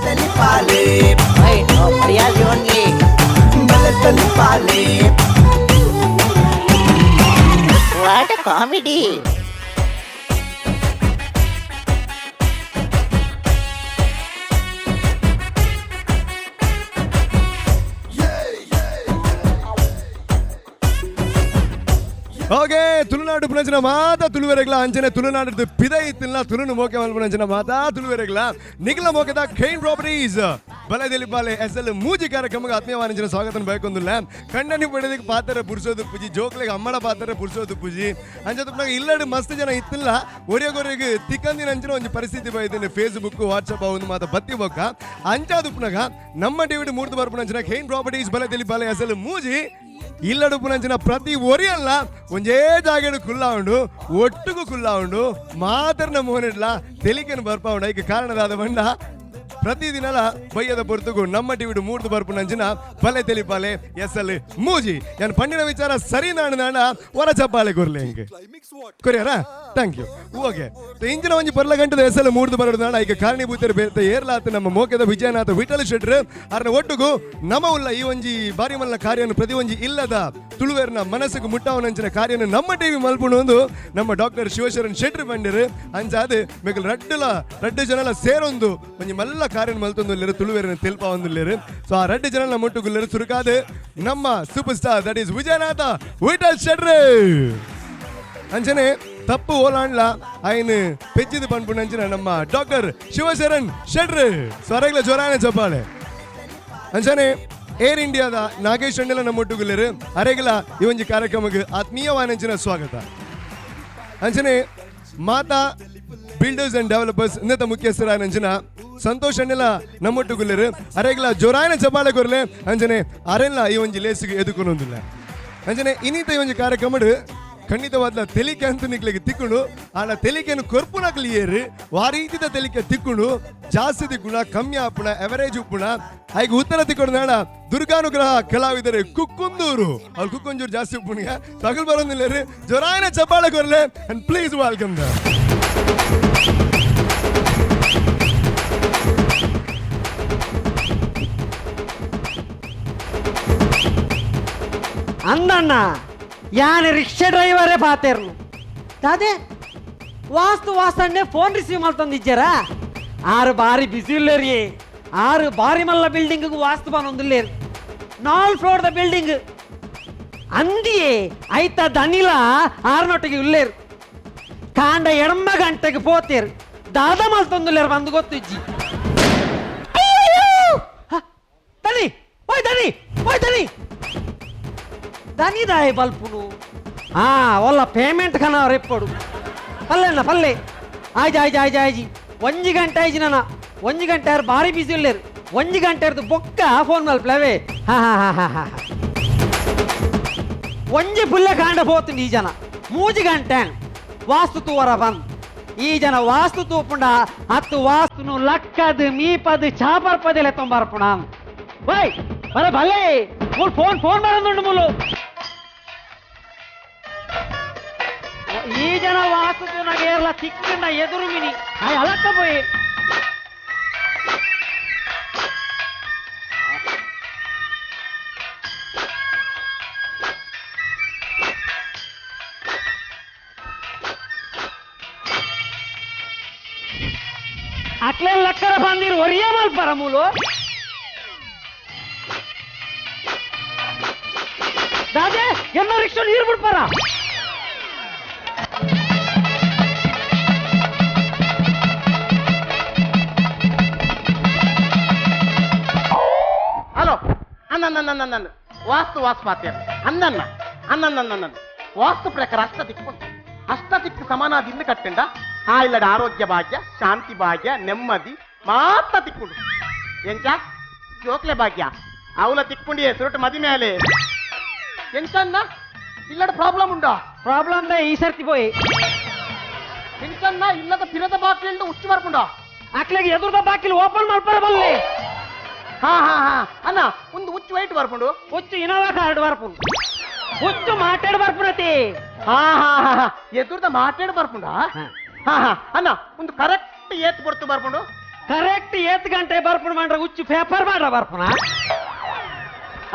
ಬಲದಲ್ಲಿ ಪಾಲೆ ಬಲದಲ್ಲಿ ಪಾಲೆ what a comedy. Okay Tulunadu ಪುನಂಚಿನ ಮಾತಾ ತುಳುವೆರೆಗ್ಲ ಅಂಚನೆ ತುಳುನಾಡು ಪಿದ ಇತ್ತಿಲ್ಲ ತುಳುನು ಮೋಕೆ ಮಲ್ಪುನಂಚಿನ ಮಾತಾ ತುಳುವೆರೆಗ್ಲ ನಿಖಿಲ ಮೋಕೆದ ಖೈನ್ ಪ್ರಾಪರ್ಟೀಸ್ ಬಲದಲ್ಲಿ ಬಾಲೆ ಎಸ್ಎಲ್ ಮೂಜಿ ಕಾರ್ಯಕ್ರಮಕ್ಕೆ ಆತ್ಮೀಯವಾನಿಂಚಿನ ಸ್ವಾಗತ ಬಯಕೊಂದಿಲ್ಲ ಕಣ್ಣನಿ ಪಡೆದಕ್ಕೆ ಪಾತ್ರ ಪುರುಷೋದು ಪೂಜಿ ಜೋಕ್ಲೆಗೆ ಅಮ್ಮಳ ಪಾತ್ರ ಪುರುಷೋದು ಪೂಜಿ ಅಂಚೆ ಇಲ್ಲಡು ಮಸ್ತ್ ಜನ ಇತ್ತಿಲ್ಲ ಒರೆಗೊರೆಗೆ ತಿಕ್ಕಂದಿನ ಅಂಚಿನ ಒಂದು ಪರಿಸ್ಥಿತಿ ಬೈದಿನ ಫೇಸ್ಬುಕ್ ವಾಟ್ಸಪ್ ಒಂದು ಮಾತ ಬತ್ತಿ ಬೊಕ್ಕ ಅಂಚಾದುಪ್ನಾಗ ನಮ್ಮ ಟಿವಿ ಮೂರ್ತಿ ಬರ್ಪುನಂಚಿನ ಖೈನ್ ಪ್ರಾಪರ್ಟೀಸ್ ಬಲದಲ್ಲಿ ಬಾಲೆ ಎಸ್ಎಲ್ ಮೂಜಿ ಇಲ್ಲಡು ಪುನಂಚಿನ ಪ್ರತಿ ಒರಿಯಲ್ಲ ಒಂದೇ ಜಾಗಡು ಕುಲ್ಲ ಉಂಡು ಒಟ್ಟಿಗೂ ಕುಲ್ಲ ಉಂಡು ಮಾತರ್ನ ಮೋನಿಡ್ಲ ತೆಲಿಕೆನು ಬರ್ಪ ಉಂಡ ಈಗ ಕಾರಣದಾದ ಬಂಡ ಪ್ರತಿದಿನಲ ಬಯ್ಯದ ಪೊರ್ತುಗು ನಮ್ಮ ಟಿವಿಡು ಮೂರ್ದು ಬರ್ಪುನಂಚಿನ ಬಲೆ ತೆಲಿಪಾಲೆ ಎಸ್ಎಲ್ ಮೂಜಿ ನಾನು ಪಂಡಿನ ವಿಚಾರ ಸರಿ ನಾಡ ಹೊರ ಚಪ್ಪಾಳೆ ಕೊರ್ಲೆ ಹಿಂಗೆ ಕೊರಿಯಾರ ಥ್ಯಾಂಕ್ ಯು ಓಕೆ ಇಂಚಿನ ಒಂಜಿ ಪರ್ಲ ಗಂಟದ ಎಸ್ಎಲ್ ಮೂರ್ದು ಬರೋದು ನಾಡ ಈಗ ಕಾರಣೀಭೂತರು ಬೇರೆ ಏರ್ಲಾತ ನಮ್ಮ ಮೋಕೆದ ವಿಜಯನಾಥ ವಿಠಲ ಶೆಟ್ರು ಅರ್ನ ಒಟ್ಟಿಗೂ ನಮ್ಮ ಉಲ್ಲ ಈ ಒಂಜಿ ಬಾರಿ ಮಲ್ಲ ಕಾರ್ಯವನ್ನು ಪ್ರತಿ ಒಂಜಿ ಇಲ್ಲದ ತುಳುವೇರ್ನ ಮನಸ್ಸಿಗೆ ಮುಟ್ಟಾವನಂಚಿನ ಕಾರ್ಯನ ನಮ್ಮ ಟಿವಿ ಮಲ್ಪುಣು ಒಂದು ನಮ್ಮ ಡಾಕ್ಟರ್ ಶಿವಶರಣ್ ಶೆಟ್ರು ಬಂದಿರು ಅಂಚಾದು ಮೆಗಲ್ ರಡ್ಡು ಜನಲ ಸೇರೊಂದು ಒಂಜಿ ಮಲ್ಲ ಕಾರ್ಯ ಮಲ್ತೊಂದು ತುಳುವೇರಿನ ತೆಲ್ಪ ಒಂದು ಸೊ ಆ ರಡ್ಡು ಜನಲ ಮುಟ್ಟುಗುಲ್ಲರು ಸುರುಕಾದ ನಮ್ಮ super star that is Vijayanath Vittal ಶೆಟ್ರು ಅಂಚನೆ ತಪ್ಪು ಓಲಾಂಡ್ಲ ఆయన పెంచిది పనుపునంచిన ನಮ್ಮ ಡಾಕ್ಟರ್ ಶಿವಶರಣ್ ಶೆಟ್ರು ಸ್ವರಗ್ಲ ಜೋರಾನೆ ಚಪ್ಪಾಳೆ ಅಂಚನೆ ಏರ್ ಇಂಡಿಯಾದ ನಾಗೇಶ್ ಅಂಡೆಲ ನಮ್ಮೊಟ್ಟುಗುಲ್ಲರು ಅರೆಗಲ ಈ ಒಂಜಿ ಕಾರ್ಯಕ್ರಮಕ್ಕೆ ಆತ್ಮೀಯವಾನಿಂಚಿನ ಸ್ವಾಗತ ಅಂಚನೆ ಮಾತಾ ಬಿಲ್ಡರ್ಸ್ ಅಂಡ್ ಡೆವಲಪರ್ಸ್ ಇನ್ನತ ಮುಖ್ಯಸ್ಥರಾಯನಂಚಿನ ಸಂತೋಷ್ ಅಂಡೆಲ ನಮ್ಮೊಟ್ಟುಗುಲ್ಲರು ಅರೆಗಲ ಜೋರಾಯನ ಚಪ್ಪಾಳೆ ಕೊರ್ಲೆ ಅಂಚನೆ ಅರೆಲ್ಲ ಈ ಒಂಜಿ ಲೇಸಿಗೆ ಎದುಕೊನೊಂದಿಲ್ಲ ಅಂಚನೆ ಇನ್ನಿತ ಈ ಒಂಜಿ ಕಾರ್ಯಕ್ರಮ ಖಂಡಿತವಾದ ತೆಲಿಕೆ ಅಂತ ನಿಕ್ಲಿಗೆ ತಿಕ್ಕೊಂಡು ಆನ ತೆಲಿಕೆಯನ್ನು ಕೊರ್ಪುನ ಕ್ಲಿಯರ್ ವಾರೀತಿದ ತೆಲಿಕೆ ತಿಕ್ಕೊಂಡು ಜಾಸ್ತಿ ಗುಣ ಕಮ್ಮಿ ಆಪುಣ ಎವರೇಜ್ ಉಪ್ಪುಣ ಈಗ ಉತ್ತರ ತಿಕ್ಕೊಂಡು ನಾಡ ದುರ್ಗಾನುಗ್ರಹ ಕಲಾವಿದರೆ ಕುಕ್ಕುಂದೂರು ಅವ್ರು ಕುಕ್ಕುಂಜೂರು ಜಾಸ್ತಿ ಉಪ್ಪುಣಿಗೆ ತಗಲ್ ಬರೋದಿಲ್ಲ ಜೊರಾಯನ ಚಪ್ಪಾಳೆ ಕೊರ್ಲೆ ಅಂಡ್ ಪ್ಲೀಸ್ ವೆಲ್ಕಮ್ ದ అందన్న యాని రిక్షా డ్రైవరే పాతేరు అదే వాస్తు వాస్తు ఫోన్ రిసీవ్ ಮಾಡ್ತಂದು ಇಜ್ಜಾರಾ ಆರು ಬಾರಿ ಬಿಸಿ ಇಲ್ಲೇರಿ ಆರು ಬಾರಿ ಮಲ್ಲ ಬಿಲ್ಡಿಂಗ್ ವಾಸ್ತು ಬಾನ್ ಒಂದಿಲ್ಲೇರು 4 ಫ್ಲೋರ್ ದ ಬಿಲ್ಡಿಂಗ್ ಅಂದಿಯೇ ಐತ ದನಿಲ ಆರ್ನೊಟ್ಟಿಗೆ ಇಲ್ಲೇರು ಕಾಂಡ ಎಡಮ್ಮ ಗಂಟೆಗೆ ಪೋತೇರು ದಾದ ಮಲ್ತೊಂದಿಲ್ಲೇರು ಬಂದು ಗೊತ್ತಿಜ್ಜಿ ದನಿ ಓಯ್ ದನಿ ಓಯ್ ದನಿ ದನಿದಾಯ ಬಲ್ಪುನು ಒಲ್ಲ ಪೇಮೆಂಟ್ ಖನ ರೆಪ್ಪಡು ಪಲ್ಲೆನ ಪಲ್ಲೆ ಆಯ್ಜಿ ಆಯ್ಜಿ ಆಯ್ಜಿ ಆಯ್ಜಿ 1 ಗಂಟೆ ಆಯ್ಜಿ ನನ್ನ 1 ಗಂಟೆ ಯಾರು ಭಾರಿ ಬಿಸಿ ಇಲ್ಲೇರು 1 ಗಂಟೆ ಇರ್ದು ಬೊಕ್ಕ ಫೋನ್ ಮಲ್ಪ್ಲವೇ ಹಾ ಒಂಜಿ ಪುಲ್ಲೆ ಕಾಂಡ ಹೋತು ಈ ಜನ 3 ಗಂಟೆ ವಾಸ್ತು ತೂವರ ಬಂದ್ ಈ ಜನ ವಾಸ್ತು ತೂಪುಂಡ ಹತ್ತು ವಾಸ್ತುನು ಲಕ್ಕದು ಮೀಪದು ಚಾಪರ್ಪದೆಲೆ ತೊಂಬರ್ಪುಣ ಬೈ ಬರ ಭಲೆ ಫೋನ್ ಬರೋದುಂಡು ಮುಲು ಈ ಜನ ವಾಸ್ತು ನಗೇರ್ಲ ತಿಕ್ಕಂಡ ಎದುರು ಮಿನಿ ಅಲಕ್ಕ ಪೋಯಿ ಅಟ್ಲೆ ಲಕ್ಕರ ಬಂದಿರು ಒರಿಯ ಮಲ್ಪರ ಮೂಲು ದಾದೆ ಎಲ್ಲ ರಿಕ್ಷಾ ನೀರು ಬಿಡ್ಪಾರ ಹಲೋ ಅನ್ನ ವಾಸ್ತು ಮಾತೇರ ಅನ್ನ ವಾಸ್ತು ಪ್ರಕಾರ ಅಷ್ಟ ದಿಕ್ಕು ಸಮಾನಾದಿಂದ ಕಟ್ಟಂಡ ಆ ಇಲ್ಲಡ ಆರೋಗ್ಯ ಭಾಗ್ಯ ಶಾಂತಿ ಭಾಗ್ಯ ನೆಮ್ಮದಿ ಮಾತ ತಿಕ್ಕೊಂಡು ಎಂಚ ಜೋಕ್ಲೆ ಭಾಗ್ಯ ಅವಲ ತಿಕ್ಕೊಂಡಿಯೇ ಸುರಟು ಮದಿ ಮೇಲೆ ಎಂಚನ್ನ ಇಲ್ಲಡ ಪ್ರಾಬ್ಲಮ್ ಉಂಟಾ ಪ್ರಾಬ್ಲಮ್ ಈ ಸರ್ತಿ ಪೋಯಿ ಎಂಚನ್ನ ಇಲ್ಲದ ಪಿರದ ಬಾಕಿಲ್ ಉಚ್ಚು ಬರ್ಕೊಂಡ ಅಕ್ಲೆಗೆ ಎದುರದ ಬಾಕಿಲ್ ಓಪನ್ ಮಾಡ್ಪಾರ ಬಲ್ಲಿ ಹಾ ಅನ್ನ ಒಂದು ಉಚ್ಚು ವೈಟ್ ಬರ್ಕೊಂಡು ಉಚ್ಚು ಇನೋವಾ ಕಾರ್ಡ್ ಬರ್ಪುಂಡು ಉಚ್ಚು ಮಾತಾಡ್ ಬರ್ಪುನತಿ ಹಾ ಎದುರ್ದ ಮಾತಾಡ್ ಬರ್ಪುಂಡ ಅನ್ನ ಒಂದು ಕರೆಕ್ಟ್ ಏತ್ ಬರ್ತು ಬರ್ಕೊಂಡು ಕರೆಕ್ಟ್ 8 ಗಂಟೆ ಬರ್ಪಣ ಮಾಡ್ರೆ ಹುಚ್ಚು ಪೇಪರ್ ಮಾಡ್ರ ಬರ್ಪಣ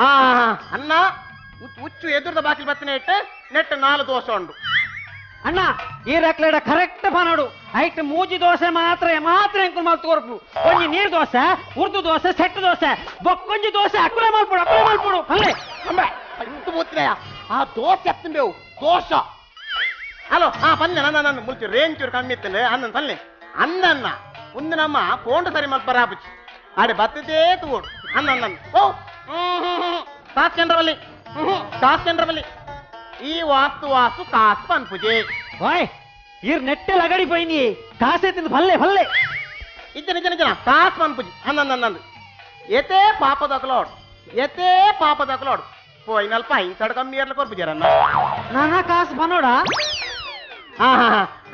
ಆ ಅನ್ನ ಹುಚ್ಚು ಎದುರದ ಬಾಕಿ ಬತ್ತನೆ ಇಟ್ಟು ನೆಟ್ಟು 4 ದೋಸೆ ಉಂಡು ಅಣ್ಣ ಈ ರೆಕ್ಲೆಡ ಕರೆಕ್ಟ್ ಪನೋಡು ಐಟ್ ಮೂಜಿ ದೋಸೆ ಮಾತ್ರ ಎಂಕು ಮಾಲ್ ತೋರ್ಪು ಒಂಜಿ ನೀರ್ ದೋಸೆ ಉರ್ದು ದೋಸೆ ಸೆಟ್ ದೋಸೆ ಬೊಕ್ಕೊಂಜಿ ದೋಸೆ ಅಕ್ಕುಲೆ ಮಲ್ಪುಡು ಅಲ್ಲೇ ಅಂಬೆ ಇಂತು ಬೂತ್ರೆಯ ಆ ದೋಸೆ ಎತ್ತಂಬೇವು ದೋಷ ಹಲೋ ಪಲ್ಲೆ ನನ್ನ ಮುಲ್ಚು ರೇಂಚೂರು ಕಮ್ಮಿ ಇತ್ತಂದ್ರೆ ಅನ್ನ ಪಲ್ಲೆ ಅನ್ನನ್ನ ಒಂದು ನಮ್ಮ ಪೋಂಡ ಸರಿ ಮಲ್ಪ ರಾಪುಚಿ ಆಡೆ ಬತ್ತದೇ ತೂಡು ಅನ್ನ ಓ ಕಾಸ್ಕಂಡ್ರವಲ್ಲಿ ಕಾಸ್ಕಂಡ್ರವಲ್ಲಿ ಈ ವಾಸ್ತು ಕಾಸು ಪನ್ಪುಜೆ ಓಯ್ ಈರ್ ನೆಟ್ಟೆಲ್ ಅಗಡಿ ಪೋಯ್ನಿ ಕಾಸೆ ತಿಂದು ಭಲ್ಲೆ ನಿಜ ಕಾಸು ಪನ್ಪುಜಿ ಅನ್ನಂದು ಎತೇ ಪಾಪದಕ್ಲೋಡು పోయినల్ప ఇంతడు కమ్మీర్ల కొరకు జరన్న నానా కాసు పనోడ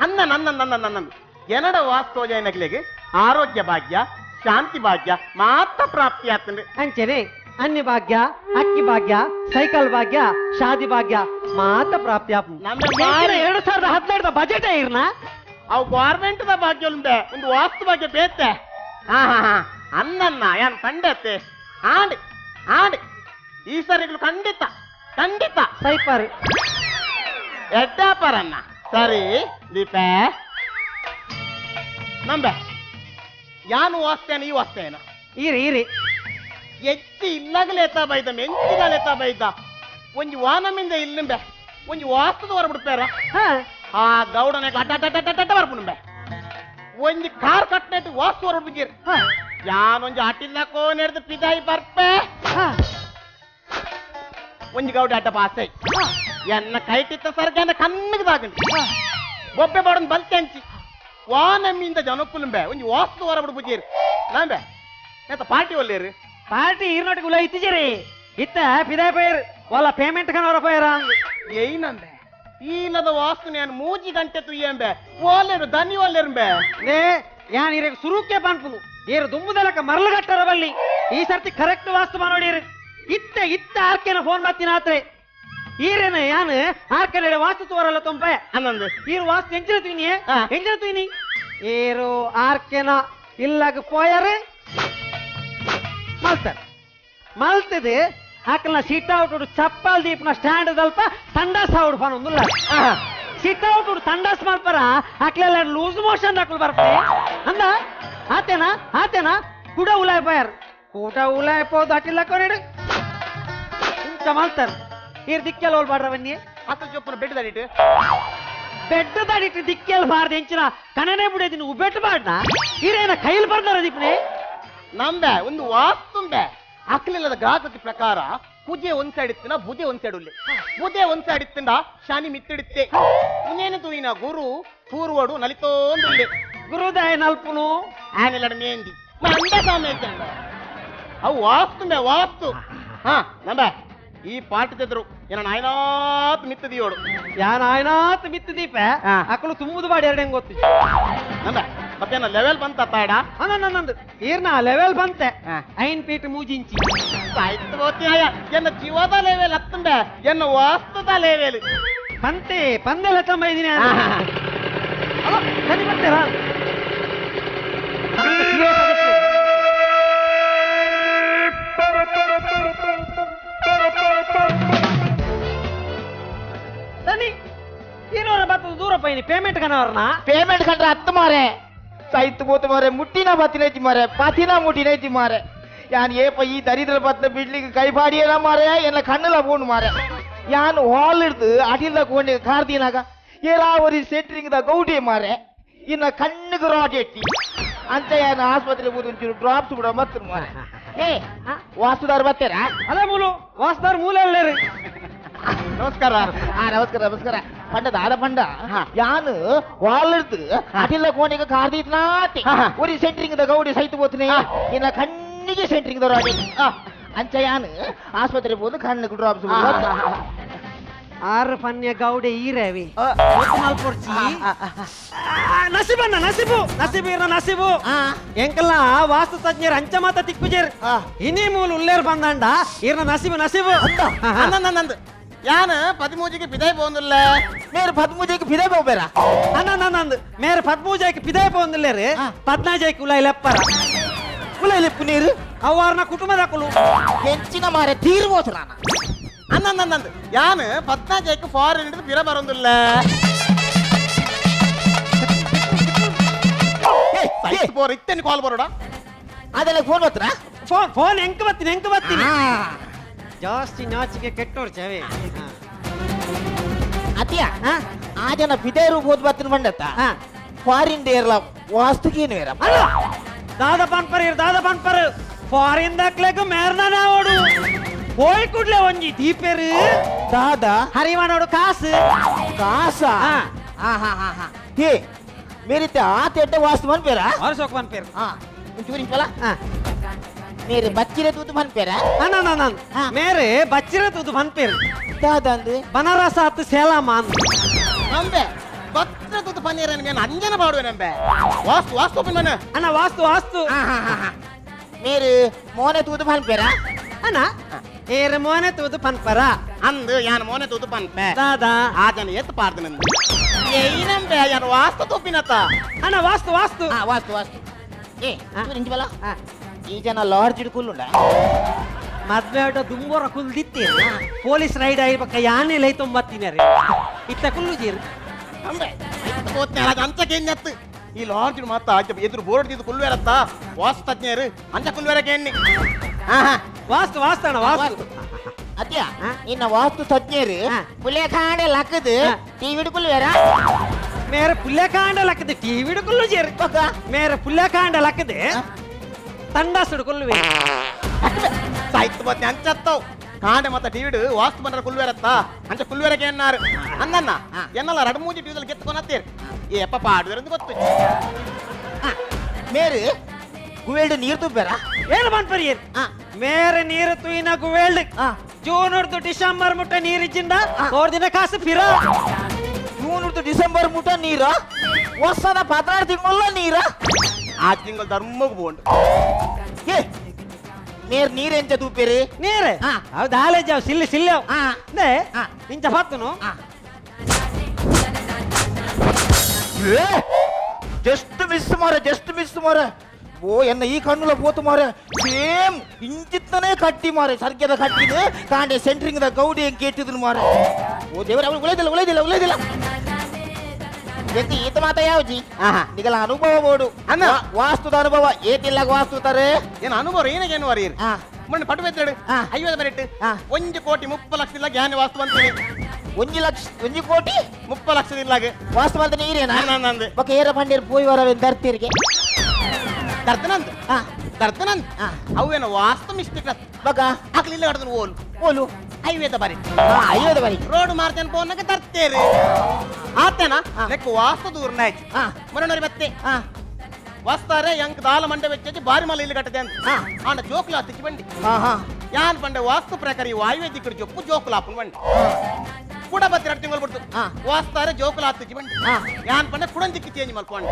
అన్న ఎనడ వాస్తోజైనగిలిగి ఆరోగ్య భాగ్య శాంతి భాగ్య మాತ್ರ ಪ್ರಾಪ್ತಿ ಆಗ್ತದೆ ಅಂಚೆನೆ ಅన్ని ಭಾಗ್ಯ ಅಕ್ಕಿ ಭಾಗ್ಯ ಸೈಕಲ್ ಭಾಗ್ಯ ಶಾದಿ ಭಾಗ್ಯ ಮಾತ್ರ ಪ್ರಾಪ್ತಿ ಆಪ್ 2017 ಬಜೆಟ್ ಇರ್ನ ಅವು ಗೌರ್ಮೆಂಟ್ ದ ಭಾಗ್ಯ ಒಂದು ವಾಸ್ತು ಭಾಗ್ಯ ಬೇತೆ ಅನ್ನನ್ನ ಏನ್ ಕಂಡತ್ತೆ ಆಡಿ ಈ ಸರಿಗಳು ಖಂಡಿತ ಸೈಪರ್ ಎಡ್ಡಾಪರನ್ನ ಸರಿ ದೀಪೆ ನಂಬೆ ಯಾನು ವಾಸ್ತೇನ ಈ ವಾಸ್ತೇನ ಇರಿ ಎಚ್ಚಿ ಇಲ್ಲಾಗಲೇತಾ ಬೈದ ಮೆಂಚಿಗಲೇತಾ ಬೈದ ಒಂಜಿ ವಾನಮಿಂದ ಇಲ್ಲಿಂಬೆ ಒಂಜಿ ವಾಸ್ತದ ಹೊರಬಿಡ್ಪೇರ ಆ ಗೌಡನೆ ಅಡ್ಡ ಬರ್ಬಿಡ್ಬೆ ಒಂಜಿ ಕಾರ್ ಕಟ್ನೆಟ್ಟು ವಾಸ್ತು ಹೊರಬಿಡ್ಗೀರ್ ಯಾನೊಂಜಿ ಅಟಿಲ್ಲಕೋ ನೆಡ್ದು ಪಿದಾಯಿ ಬರ್ಪೆ ಒಂಜಿ ಗೌಡ ಅಡ್ಡ ಪಾಸೈ ಎನ್ನ ಕೈಟಿತ್ತ ಸರ್ಗನ ಕಣ್ಣಗದಾಗಂಡಿ ಬೊಬ್ಬೆ ಬಾಡನ್ ಬಲ್ತೆಂಚಿ ವಾನಮ್ಮಿಂದ ಜನಕ್ಕುಲುಂಬೆ ಒಂಜಿ ವಾಸ್ತು ಹೊರಬಿಡು ಬುಜೀರ್ ನಂಬೆ ಎಂತ ಪಾರ್ಟಿ ಒಲ್ಲೇರು ಪಾರ್ಟಿ ಈರ್ನೊಟ್ಟಿಗೆ ಉಲ ಇತ್ತಿಜರಿ ಇತ್ತ ಪಿದಾಯ ಪೈರ್ ಒಲ್ಲ ಪೇಮೆಂಟ್ ಕನವರ ಪೈರ ಏಯ್ನಂಬೆ ಈಲದ ವಾಸ್ತು ನಾನು 3 ಗಂಟೆ ತುಯ್ಯಂಬೆ ಓಲೇರು ದನಿ ಒಲ್ಲೇರುಂಬೆ ನೇ ಯಾನ್ ಇರೆಗ್ ಸುರುಕ್ಕೆ ಪನ್ಪುನು ಏರು ದುಂಬುದಲಕ ಮರಳು ಗಟ್ಟರ ಬಲ್ಲಿ ಈ ಸರ್ತಿ ಕರೆಕ್ಟ್ ವಾಸ್ತು ಮಾಡೋಡಿರಿ ಇತ್ತ ಆರ್ಕೆನ ಫೋನ್ ಬತ್ತಿನ ಆತ್ರೆ ಈರೇನ ಯಾನ್ ಆರ್ಕೆನ ವಾಸ್ತು ತೋರಲ್ಲ ತೊಂಪೆ ಅನ್ನಂದು ಈರು ವಾಸ್ತು ಎಂಚಿನ ತುಯ್ನಿ ಏರು ಆರ್ಕೆನ ಇಲ್ಲಗ ಪೋಯರು ಮಲ್ತದೆ ಆಕಲ್ನ ಸಿಟ್ ಔಟ್ ಚಪ್ಪಲ್ ದೀಪನ ಸ್ಟ್ಯಾಂಡ್ ದಲ್ಪ ತಂಡಾಸ್ ಔಟ್ ಫಾನ್ ಒಂದುಲ್ಲ ಸಿಟ್ ಔಟ್ ತಂಡಾಸ್ ಮಲ್ಪರ ಆಕ್ಲೆಲ್ಲ ಲೂಸ್ ಮೋಷನ್ ಹಾಕಲ್ ಬರ್ಪೆ ಅಂದ ಆತೇನಾ ಕೂಡ ಉಲಾಯ್ ಪೋಯರ್ ಕೂಟ ಉಲಾಯ್ ಪೋದು ಅಟ್ಟಿಲ್ಲ ಕೊನೆಡು ಇಂತ ಮಲ್ತಾರ ಈರ್ ದಿಕ್ಕೆಲ್ಲ ಹೋಲ್ಬಾಡ್ರ ಬನ್ನಿ ಅತ್ತ ಚೊಪ್ಪನ ಬೆಟ್ಟದಾಡಿಟ್ಟು ಬೆಡ್ ದಾಡಿಟ್ಟು ದಿಕ್ಕೆಲ್ಲ ಬಾರ್ದು ಎಂಚಿನ ಕಣನೆ ಬಿಡೋದಿನ ಉಬ್ಬೆಟ್ಟು ಬಾಡ್ನ ಈರೇನ ಕೈಲಿ ಬರ್ದಾರ ದೀಪನೆ ನಂಬೆ ಒಂದು ವಾಸ್ತುಂಬೆ ಅಕ್ಲಿಲ್ಲದ ಗ್ರಾಹಕತೆ ಪ್ರಕಾರ ಪೂಜೆ ಒಂದ್ ಸೈಡ್ ಇತ್ತಿನ ಬುದೆ ಒಂದ್ ಸೈಡ್ ಉಳ್ಳಿ ಬುದೆ ಒಂದ್ ಸೈಡ್ ಇತ್ತಿಂದ ಶನಿ ಮಿತ್ತಿಡುತ್ತೆ ಇನ್ನೇನು ತೂಯಿನ ಗುರು ಪೂರ್ವಡು ನಲಿತೋಂದುಳ್ಳಿ ಗುರುದಾಯ ನಲ್ಪುನು ಆನೆಲ್ಲಡ ಮೇಂದಿ ಮಂಡೆ ಸ್ವಾಮಿ ಅಂತ ಅವು ವಾಸ್ತು ನಂಬೆ ಈ ಪಾಠ ತೆದ್ರು ಏನ ನಾಯನಾತ್ ಮಿತ್ತದಿಯೋಡು ಯಾನ ಆಯ್ನಾತ್ ಮಿತ್ತು ದೀಪ ಅಕ್ಕಳು ತುಂಬುದು ಬಾಡಿ ಎರಡು ಹೆಂಗ್ ಗೊತ್ತು ನಂಬೆ ಮತ್ತೇನ ಲೆವೆಲ್ ಬಂತ ತಾಡ ನಂದು ಈರ್ನ ಲೆವೆಲ್ ಬಂತೆ 9 ಫೀಟ್ 3 ಇಂಚಿ ಆಯ್ತು ಗೊತ್ತಿನ ಎನ್ನ ಜೀವದ ಲೆವೆಲ್ ಹತ್ತಂಬೆ ಎನ್ನ ವಾಸ್ತುದ ಲೆವೆಲ್ ಪಂದೆಲ್ಲ ತಂಬೈದಿನಿ ಸರಿ ಬರ್ತೀರಾ ಸನಿ ಇರೋರ ಬತ್ತದ ದೂರ ಪೈನಿ ಪೇಮೆಂಟ್ ಕನವರ್ನ ಪೇಮೆಂಟ್ ಕಂಡ್ರೆ 10 ಮಾರೆ ಸೈತ್ ಬೋತು ಮಾರೆ ಮುಟ್ಟಿನ ಬತ್ತಿನೈತಿ ಮಾರೆ ಪಾತಿನ ಮುಟ್ಟಿನೈತಿ ಮಾರೆ ಯಾನ್ ಏಪ ಈ ದರಿದ್ರ ಬತ್ತ ಬಿಡ್ಲಿಕ್ಕೆ ಕೈ ಬಾಡಿಯಲ್ಲ ಮಾರೆ ಎಲ್ಲ ಕಣ್ಣಲ್ಲ ಬೋಣು ಮಾರೆ ಯಾನ್ ಹಾಲ್ ಹಿಡ್ದು ಅಡಿಲ್ಲ ಕೊಂಡಿ ಕಾರ್ದಿನಾಗ ಏಲಾವರಿ ಸೆಟ್ರಿಂಗ್ ದ ಗೌಡಿ ಮಾರೆ ಇನ್ನ ಕಣ್ಣಿಗೆ ರಾಡ್ ಎಟ್ಟಿ ಅಂತ ಯಾನ್ ಆಸ್ಪತ್ರೆ ಬೋದು ಒಂಚೂರು ಡ್ರಾಪ್ಸ್ ಬಿಡ ಮತ್ತ ಮಾರೆ ಏ ವಾಸುದಾರ್ ಬತ್ತೇರಾ ಅದೇ ವಾಸದಾರ್ ಮೂಲ ಹೇಳಿ ನಮಸ್ಕಾರ ನಮಸ್ಕಾರ ಪಂಡದ ಆದ ಪಂಡ ಯಾನು ವಾಲರ್ದು ಅಟಿಲ್ಲ ಕೋಣಿಗ ಕಾರ್ದಿತ್ನಾತಿ ಒರಿ ಸೆಂಟ್ರಿಂಗ್ ದ ಗೌಡಿ ಸೈತು ಬೋತ್ನೆ ಇನ್ನ ಕಣ್ಣಿಗೆ ಸೆಂಟ್ರಿಂಗ್ ದ ರಾಡಿ ಅಂಚ ಯಾನು ಆಸ್ಪತ್ರೆ ಬೋದು ಕಣ್ಣಿಗೆ ಡ್ರಾಪ್ಸ್ ಆರು ಪನ್ಯ ಗೌಡೆ ಈರೇವಿ ನಸೀಬು ಎಂಕಲ್ಲ ವಾಸ್ತು ತಜ್ಞರು ಅಂಚ ಮಾತ ತಿಕ್ಕುಜೇರ್ ಇನ್ನೇ ಮೂಲ ಉಲ್ಲೇರ್ ಬಂದಂಡ ಇರ್ನ ನಸೀಬು ನಂದು ಯಾನ 13ಗೆ ಪಿದೈ పోందుಲ್ಲ మీరు 13కి ఫిదే పోపేరా అన్న మేర 13కి పిదై పోందిలేరు 14కి ఉలై లెప్పర ఉలై లెప్పు నీరు అవ్వారు నా కుటుంబదకులు ಹೆಂಚಿನ ಮಾರೆ ತೀರು ಹೋತಲಾನ ಅನ್ನಂದು ಯಾನ 14ಗೆ ಫಾರಿನ್ ಹಿಡಿದು ಪಿರ ಬರೋದಿಲ್ಲ ಸೈಟ್ ಪೋರ್ ಇತ್ತೇನು ಕಾಲ್ ಬರೋಡ ಅದೆಲ್ಲ ಫೋನ್ ಹೋತ್ರ ಫೋನ್ ಎಂಕ ಬತ್ತೀನಿ ಜಾಸ್ತಿ ನಾಚಿಕೆ ಕೆಟ್ಟೋರು ಚವೆ ಅತಿಯ ಆ ಜನ ಫಿದೇರು ಹೋದ್ ಬತ್ತಿನ ಬಂಡತ್ತ ಫಾರಿನ್ ಡೇರ್ಲ ವಾಸ್ತುಕೇನು ಬೇರ దాదా పన్పరు ఫారిన్ దాక్లేకు మేరనా ఓడు పోయి కుడ్లే వంజి దీపేరు దాదా హరివానోడు కాసు కాసా హే మేరితే ఆ తెట్ట వాస్తు మన పేరా వరుసొక మన పేరు ఇంచుగురించి పలా మీరు బచ్చిరే తూతు మన పేరా అన్న మేరే బచ్చిరే తూతు మన పేరు దాదా అంది బనారసాత్ సేలామాన్ ನಂಬೆ ಭದ್ರ ತುತ್ತು ಪನ್ನೀರನ್ ಮೇನ್ ಅಂಜನ ಬಾಡುವೆ ನಂಬೆ ವಾಸ್ತು ಓಪನ್ ಮನೆ అన్న వాస్తు మీరు మోనే తూతు మన పేరా అన్న ఏరే మోనే తూతు పన్పరా ಅಂದು ಯಾನ ಮೋನೆ ತುತ್ತು ಪನ್ಪೆ దాదా ಆ ಜನ ಎತ್ತು ಪಾರ್ದು ನಂದು ಏನಂಬೆ ಯಾನ ವಾಸ್ತು ತುಪ್ಪಿನತ್ತ అన్న వాస్తు వాస్తు ఏ ఇంచుగురించి పలా ಈ ಜನ ಲಾಡ್ಜ್ ಹಿಡ್ಕೊಳ್ಳುಂಡ ಮದ್ವೆ ಆಟ ದುಂಬೋರ ಕುಲ್ದಿತ್ತೇರು ಪೊಲೀಸ್ ರೈಡ್ ಆಗಿರ್ಬೇಕ ಯಾನೆ ಲೈ ತೊಂಬತ್ತಿನಾರೆ ಇತ್ತ ಕುಲ್ಲು ಜೀರು ಅಂಬೆ ಕೋತ್ನೆ ಅದ ಅಂಚಕ್ಕೆ ಎನ್ನತ್ತು ಈ ಲಾಡ್ಜ್ ಮಾತ ಎದುರು ಬೋರ್ಡ್ ತಿದ್ದು ಕುಲ್ವೇರತ್ತ ವಾಸ್ತು ತಜ್ಞರು ಅಂಚ ಕುಲ್ವೇರಕ್ಕೆ ಎಣ್ಣಿ ವಾಸ್ತು ಅಣ್ಣ ವಾಸ್ತು ಅತ್ಯ ಇನ್ನ ವಾಸ್ತು ತಜ್ಞರು ಪುಲೇಖಾಂಡೆ ಲಕ್ಕದು ಟಿವಿ ಹಿಡ್ಕೊಳ್ಳುವೇರಾ ಮೇರೆ ಪುಲ್ಯಕಾಂಡ ಲಕ್ಕದೆ ಟಿವಿ ಕುಲ್ಲು ಜೇರು ಮೇರೆ ಪುಲ್ಯಕಾಂಡ ಲಕ್ಕದೆ ತಂಡಾಸುಡು ಕುಲ್ಲುವೆ ಸಾಹಿತ್ಯ ಬತ್ನೆ ಅಂಚತ್ತವ್ ಕಾಂಡೆ ಮತ್ತ ಟಿವಿಡು ವಾಸ್ತು ಬಂದ್ರ ಕುಲ್ವೇರತ್ತ ಅಂಚ ಕುಲ್ವೇರಕ್ಕೆ ಎನ್ನಾರು ಅನ್ನನ್ನ ಎನ್ನಲ್ಲ ರಡ್ ಮೂಜಿ ಟಿವಿದಲ್ಲಿ ಗೆತ್ಕೊನತ್ತೀರಿ ಈ ಎಪ್ಪ ಪಾಡುವೆರಂದು ಗೊತ್ತು ಮೇರು ಗುವೇಲ್ಡ್ ನೀರು ತುಪ್ಪೇರಾ ಏನು ಮನ್ಪರಿಯರ್ ಮೇರೆ ನೀರು ತುಯಿನ ಗುವೇಲ್ಡ್ ಜೂನ್ ಹಿಡ್ದು ಡಿಸೆಂಬರ್ ಮುಟ್ಟ ನೀರಿಚ್ಚಿಂದ 4 ದಿನ ಕಾಸು ಫಿರ ಜೂನ್ ಹಿಡ್ದು ಡಿಸೆಂಬರ್ ಮುಟ ನೀರ ವರ್ಷದ 16 ತಿಂಗಳ ನೀರ ಆ ತಿಂಗಳು ಧರ್ಮಕ್ಕೆ ಬೋಂಡು ಏ ಮೇರ್ ನೀರೆಂಚ ತೂಪೇರಿ ನೀರು ಅವು ದಾಲೆ ಜಾವ್ ಸಿಲ್ಲಿ ನೇ ಇಂಚ ಬತ್ತುನು ಜಸ್ಟ್ ಮಿಸ್ ಮಾರೆ ಓ ಎನ್ನ ಈ ಕಣ್ಣುಲ ಪೋತು ಮಾರೆ ಸೇಮ್ ಇಂಚಿತ್ತನೇ ಕಟ್ಟಿ ಮಾರೆ ಸರ್ಗ್ಯದ ಕಟ್ಟಿದೆ ಕಾಂಡೆ ಸೆಂಟ್ರಿಂಗ್ ದ ಗೌಡಿ ಹೆಂಗ್ ಕೇಟಿದ್ರು ಮಾರೆ ಓ ದೇವರ ಅವಳು ಉಳಿದಿಲ್ಲ ಎಂತ ಈತ ಮಾತ ಯಾವ್ಜಿ ನಿಗಲ ಅನುಭವ ಬೋಡು ಅನ್ನ ವಾಸ್ತುದ ಅನುಭವ ಏತಿಲ್ಲ ವಾಸ್ತು ತಾರೆ ಏನು ಅನುಭವ ಏನೇನು ವರೀರ್ ಮೊನ್ನೆ ಪಟ್ಟು ಬೆತ್ತಡು 50 ಮೆರಿಟ್ 1 ಕೋಟಿ 30 ಲಕ್ಷ ಇಲ್ಲ ಜ್ಞಾನ ವಾಸ್ತು ಅಂತೀನಿ 1 ಕೋಟಿ 30 ಲಕ್ಷ ಇಲ್ಲಾಗೆ ವಾಸ್ತು ಅಂತ ನೀರೇನಾ ನಂದು ಬಕ ಏರ ಪಂಡೇರ್ ಪೋಯಿ ವರವೇನ್ ತರ್ತೀರಿಗೆ ದರ್ತನಂದ್ ಅವೇನು ವಾಸ್ತು ಮಿಸ್ಟೇಕ್ ಬಕ ಆಗ್ಲಿಲ್ಲ ಹೊಡೆದ್ರು ಓಲು ಹೈವೇದ ಬರೀ ಅಯ್ಯೋದ ಬರಿ ರೋಡ್ ಮಾರ್ಜನ್ ಪೋನಕ್ಕೆ ತರ್ತೇರಿ ಆತೇನಾ ಲೆಕ್ಕ ವಾಸ್ತು ದೂರನ ಆಯ್ತು ಮರನೋರಿ ಬತ್ತೆ ವಸ್ತಾರೆ ಎಂಕ್ ದಾಲ ಮಂಡೆ ವೆಚ್ಚಿ ಬಾರಿ ಮಲ್ಲ ಇಲ್ಲಿ ಕಟ್ಟದೆ ಅಂತ ಆಂಡ ಜೋಕುಲ ಹತ್ತಿಚ್ಚಿ ಬಂಡಿ ಯಾನ್ ಬಂಡೆ ವಾಸ್ತು ಪ್ರಕಾರ ಈ ವಾಯುವ್ಯ ದಿಕ್ಕಡು ಜೊಪ್ಪು ಜೋಕುಲಾಪನ್ ಬಂಡಿ ಕೂಡ ಬತ್ತಿ 2 ತಿಂಗಳು ಬಿಡ್ತು ವಾಸ್ತಾರೆ ಜೋಕುಲ ಹತ್ತಿಚ್ಚಿ ಬಂಡಿ ಯಾನ್ ಬಂಡೆ ಕುಡನ್ ದಿಕ್ಕು ಚೇಂಜ್ ಮಲ್ಕೊಂಡು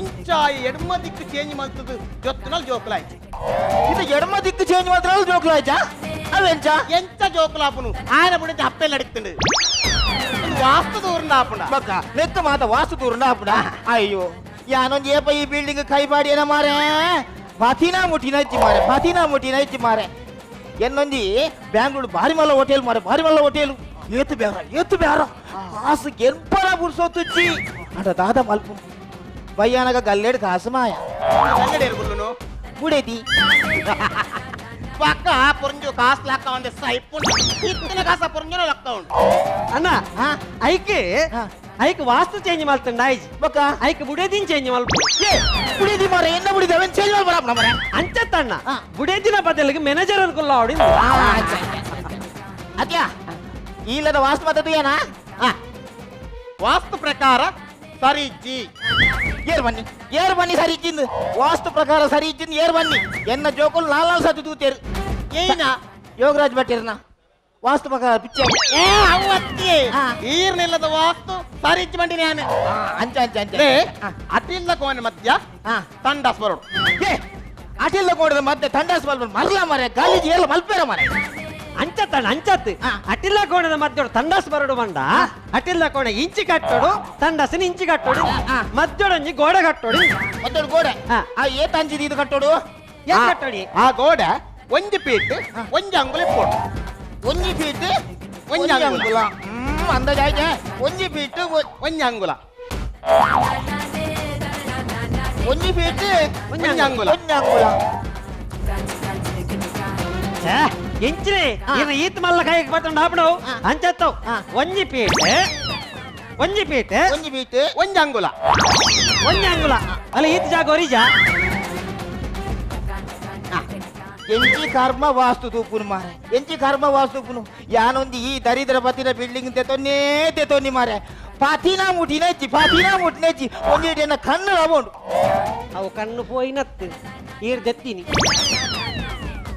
ಇಂಚಾಯಿ ಎಡಮ ದಿಕ್ಕು ಚೇಂಜ್ ಮಲ್ತದು ಜೊತ್ತನಲ್ಲಿ ಜೋಕುಲ ಆಯ್ತು ಇದು ಎಡಮ ದಿಕ್ಕು ಚೇಂಜ್ ಮಾತ್ರ ಜೋಕುಲ ಆಯ್ತಾ ಅವೆಂಚ ಎಂತ ಜೋಕುಲಾಪನು ఆయన ಬಿಡಿದ ಹಪ್ಪೆ ನಡೀತಂಡು ವಾಸ್ತು ದೂರಂಡ ಆಪುಂಡ ಬಕ್ಕ ಲೆಕ್ಕ ಮಾತ ವಾಸ್ತು ದೂರಂಡ ಆಪುಂಡ ಅಯ್ಯೋ ಯಾನೊಂದು ಏಪ ಈ ಬಿಲ್ಡಿಂಗ್ ಕೈ ಬಾಡಿಯನ ಮಾರೆ ಪಾತಿನಾ ಮುಟ್ಟಿನ ಇಚ್ಚಿ ಮಾರೆ ಎನ್ನೊಂದಿ ಬ್ಯಾಂಗ್ಳೂರು ಬಾರಿ ಮಲ್ಲ ಹೋಟೆಲ್ ಏತು ಬೇರ ಕಾಸು ಗೆಂಪಲ ಬುಡ್ಸೋತುಚ್ಚಿ ಅಡ ದಾದ ಮಲ್ಪು ಬಯ್ಯಾನಗ ಗಲ್ಲೆಡ್ ಕಾಸು ಮಾಯ ಗಲ್ಲೆಡೇರುಗುಲ್ಲುನು ಬುಡೇತಿ పక్క పొరంజు కాస్ట్ లెక్క ఉంది సైపుండు ఇత్తన కాస పొరంజున లెక్క ఉంది అన్న ಐಕ್ ವಾಸ್ತು ಚೇಂಜ್ ಮಾಡ್ತಂಡ ಐಜ್ ಬಕ ಐಕ್ ಬುಡೇದಿನ್ ಚೇಂಜ್ ಮಲ್ಪ ಬುಡೇದಿ ಮಾರೆ ಎನ್ನ ಬುಡಿದ ಅವನ್ ಚೇಂಜ್ ಮಾಡ್ಬಾರ ಮಾರೆ ಅಂಚತ್ತಣ್ಣ ಬುಡೇದಿನ ಬದಲಿಗೆ ಮ್ಯಾನೇಜರ್ ಅನ್ಕೊಲ್ಲ ಆಡಿ ಅದ್ಯಾ ಇಲ್ಲದ ವಾಸ್ತು ಮಾತದು ಏನ ವಾಸ್ತು ಪ್ರಕಾರ ಸರಿಜ್ಜಿ ಏರ್ ಬನ್ನಿ ಸರಿ ಇಚ್ಚಿಂದು ವಾಸ್ತು ಪ್ರಕಾರ ಸರಿ ಇಚ್ಚಿಂದು ಏರ್ ಬನ್ನಿ ಎನ್ನ ಜೋಕುಲು ನಾಲ್ ಸತ್ತು ತೂತೇರು ಏನ ಯೋಗರಾಜ್ ಭಟ್ಟಿರ್ನ ವಾಸ್ತು ಪ್ರಕಾರ ಪಿಚ್ಚೆ ಅವತ್ತಿ ಈರ್ನಿಲ್ಲದ ವಾಸ್ತು ಸರಿಜ್ಜಿ ಬಂಡಿ ನಾನು ಅಂಚ ಅಟಿಲ್ಲ ಕೋನ ಮಧ್ಯ ತಂಡಾಸ್ ಬರೋಡು ಅಟಿಲ್ಲ ಕೋಣದ ಮಧ್ಯೆ ತಂಡಾಸ್ ಮಲ್ಪರು ಮರ್ಲ ಮರೆ ಗಾಲಿಜಿ ಎಲ್ಲ ಮಲ್ಪೇರ ಮರೆ ಅಂಚತ್ತಣ್ಣ ಅಂಚತ್ತು ಅಟಿಲ್ಲ ಕೋಣದ ಮದ್ದೋಡು ತಂಡಸ್ ಬರಡು ಬಂಡ ಅಟಿಲ್ಲ ಕೋಣ ಇಂಚಿ ಕಟ್ಟೋಡು ತಂಡಸಿನ ಇಂಚಿ ಕಟ್ಟೋಡು ಮದ್ದೋಡಂಜಿ ಗೋಡೆ ಕಟ್ಟೋಡು ಮತ್ತೊಂದು ಗೋಡೆ ಹಾ. ಏತಂಚಿది ಇದು ಕಟ್ಟೋಡು ಯಾಕೆ ಕಟ್ಟೋಡಿ ಆ ಗೋಡೆ ಒಂಜಿ ಪೀಟ್ ಒಂಜಿ ಅಂಗುಲಿ ಪೋಡು ಒಂಜಿ ಫೀಟ್ ಒಂಜಿ ಅಂಗುಲ ಅಂದಾಜಾಯ್ತೆ ಒಂಜಿ ಫೀಟ್ ಒಂಜಿ ಅಂಗುಲ ಒಂಜಿ ಫೀಟ್ ಒಂಜಿ ಅಂಗುಲ ಒಂಜಿ ಅಂಗುಲ ಎಂಚಿನಿ ಇನ್ನು ಈತ್ ಮಲ್ಲ ಕೈಗೆ ಬತ್ತಂಡು ಹಾಪಡು ಅಂಚತ್ತವು ಒಂಜಿ ಪೀಟ್ ಒಂಜಿ ಪೀಟ್ ಒಂಜಿ ಫೀಟ್ ಒಂಜಿ ಅಂಗುಲ ಒಂಜಿ ಅಂಗುಲ ಅಲ್ಲ ಈತ್ ಜಾಗ ಒರಿಜ ಎಂಚಿ ಕರ್ಮ ವಾಸ್ತು ತೂಪುನು ಮಾರೆ ಎಂಚಿ ಕರ್ಮ ವಾಸ್ತು ತೂಪುನು ಯಾನೊಂದು ಈ ದರಿದ್ರ ಪತಿನ ಬಿಲ್ಡಿಂಗ್ ತೆತೊನ್ನಿ ಮಾರೆ ಪಾತಿನಾ ಮುಟ್ಟಿನೆಚ್ಚಿ ಒಂದಿನ ಕಣ್ಣು ರಬೋಂಡು ಅವು ಕಣ್ಣು ಪೋಯಿನತ್ತು ಈರ್ ದೆತ್ತೀನಿ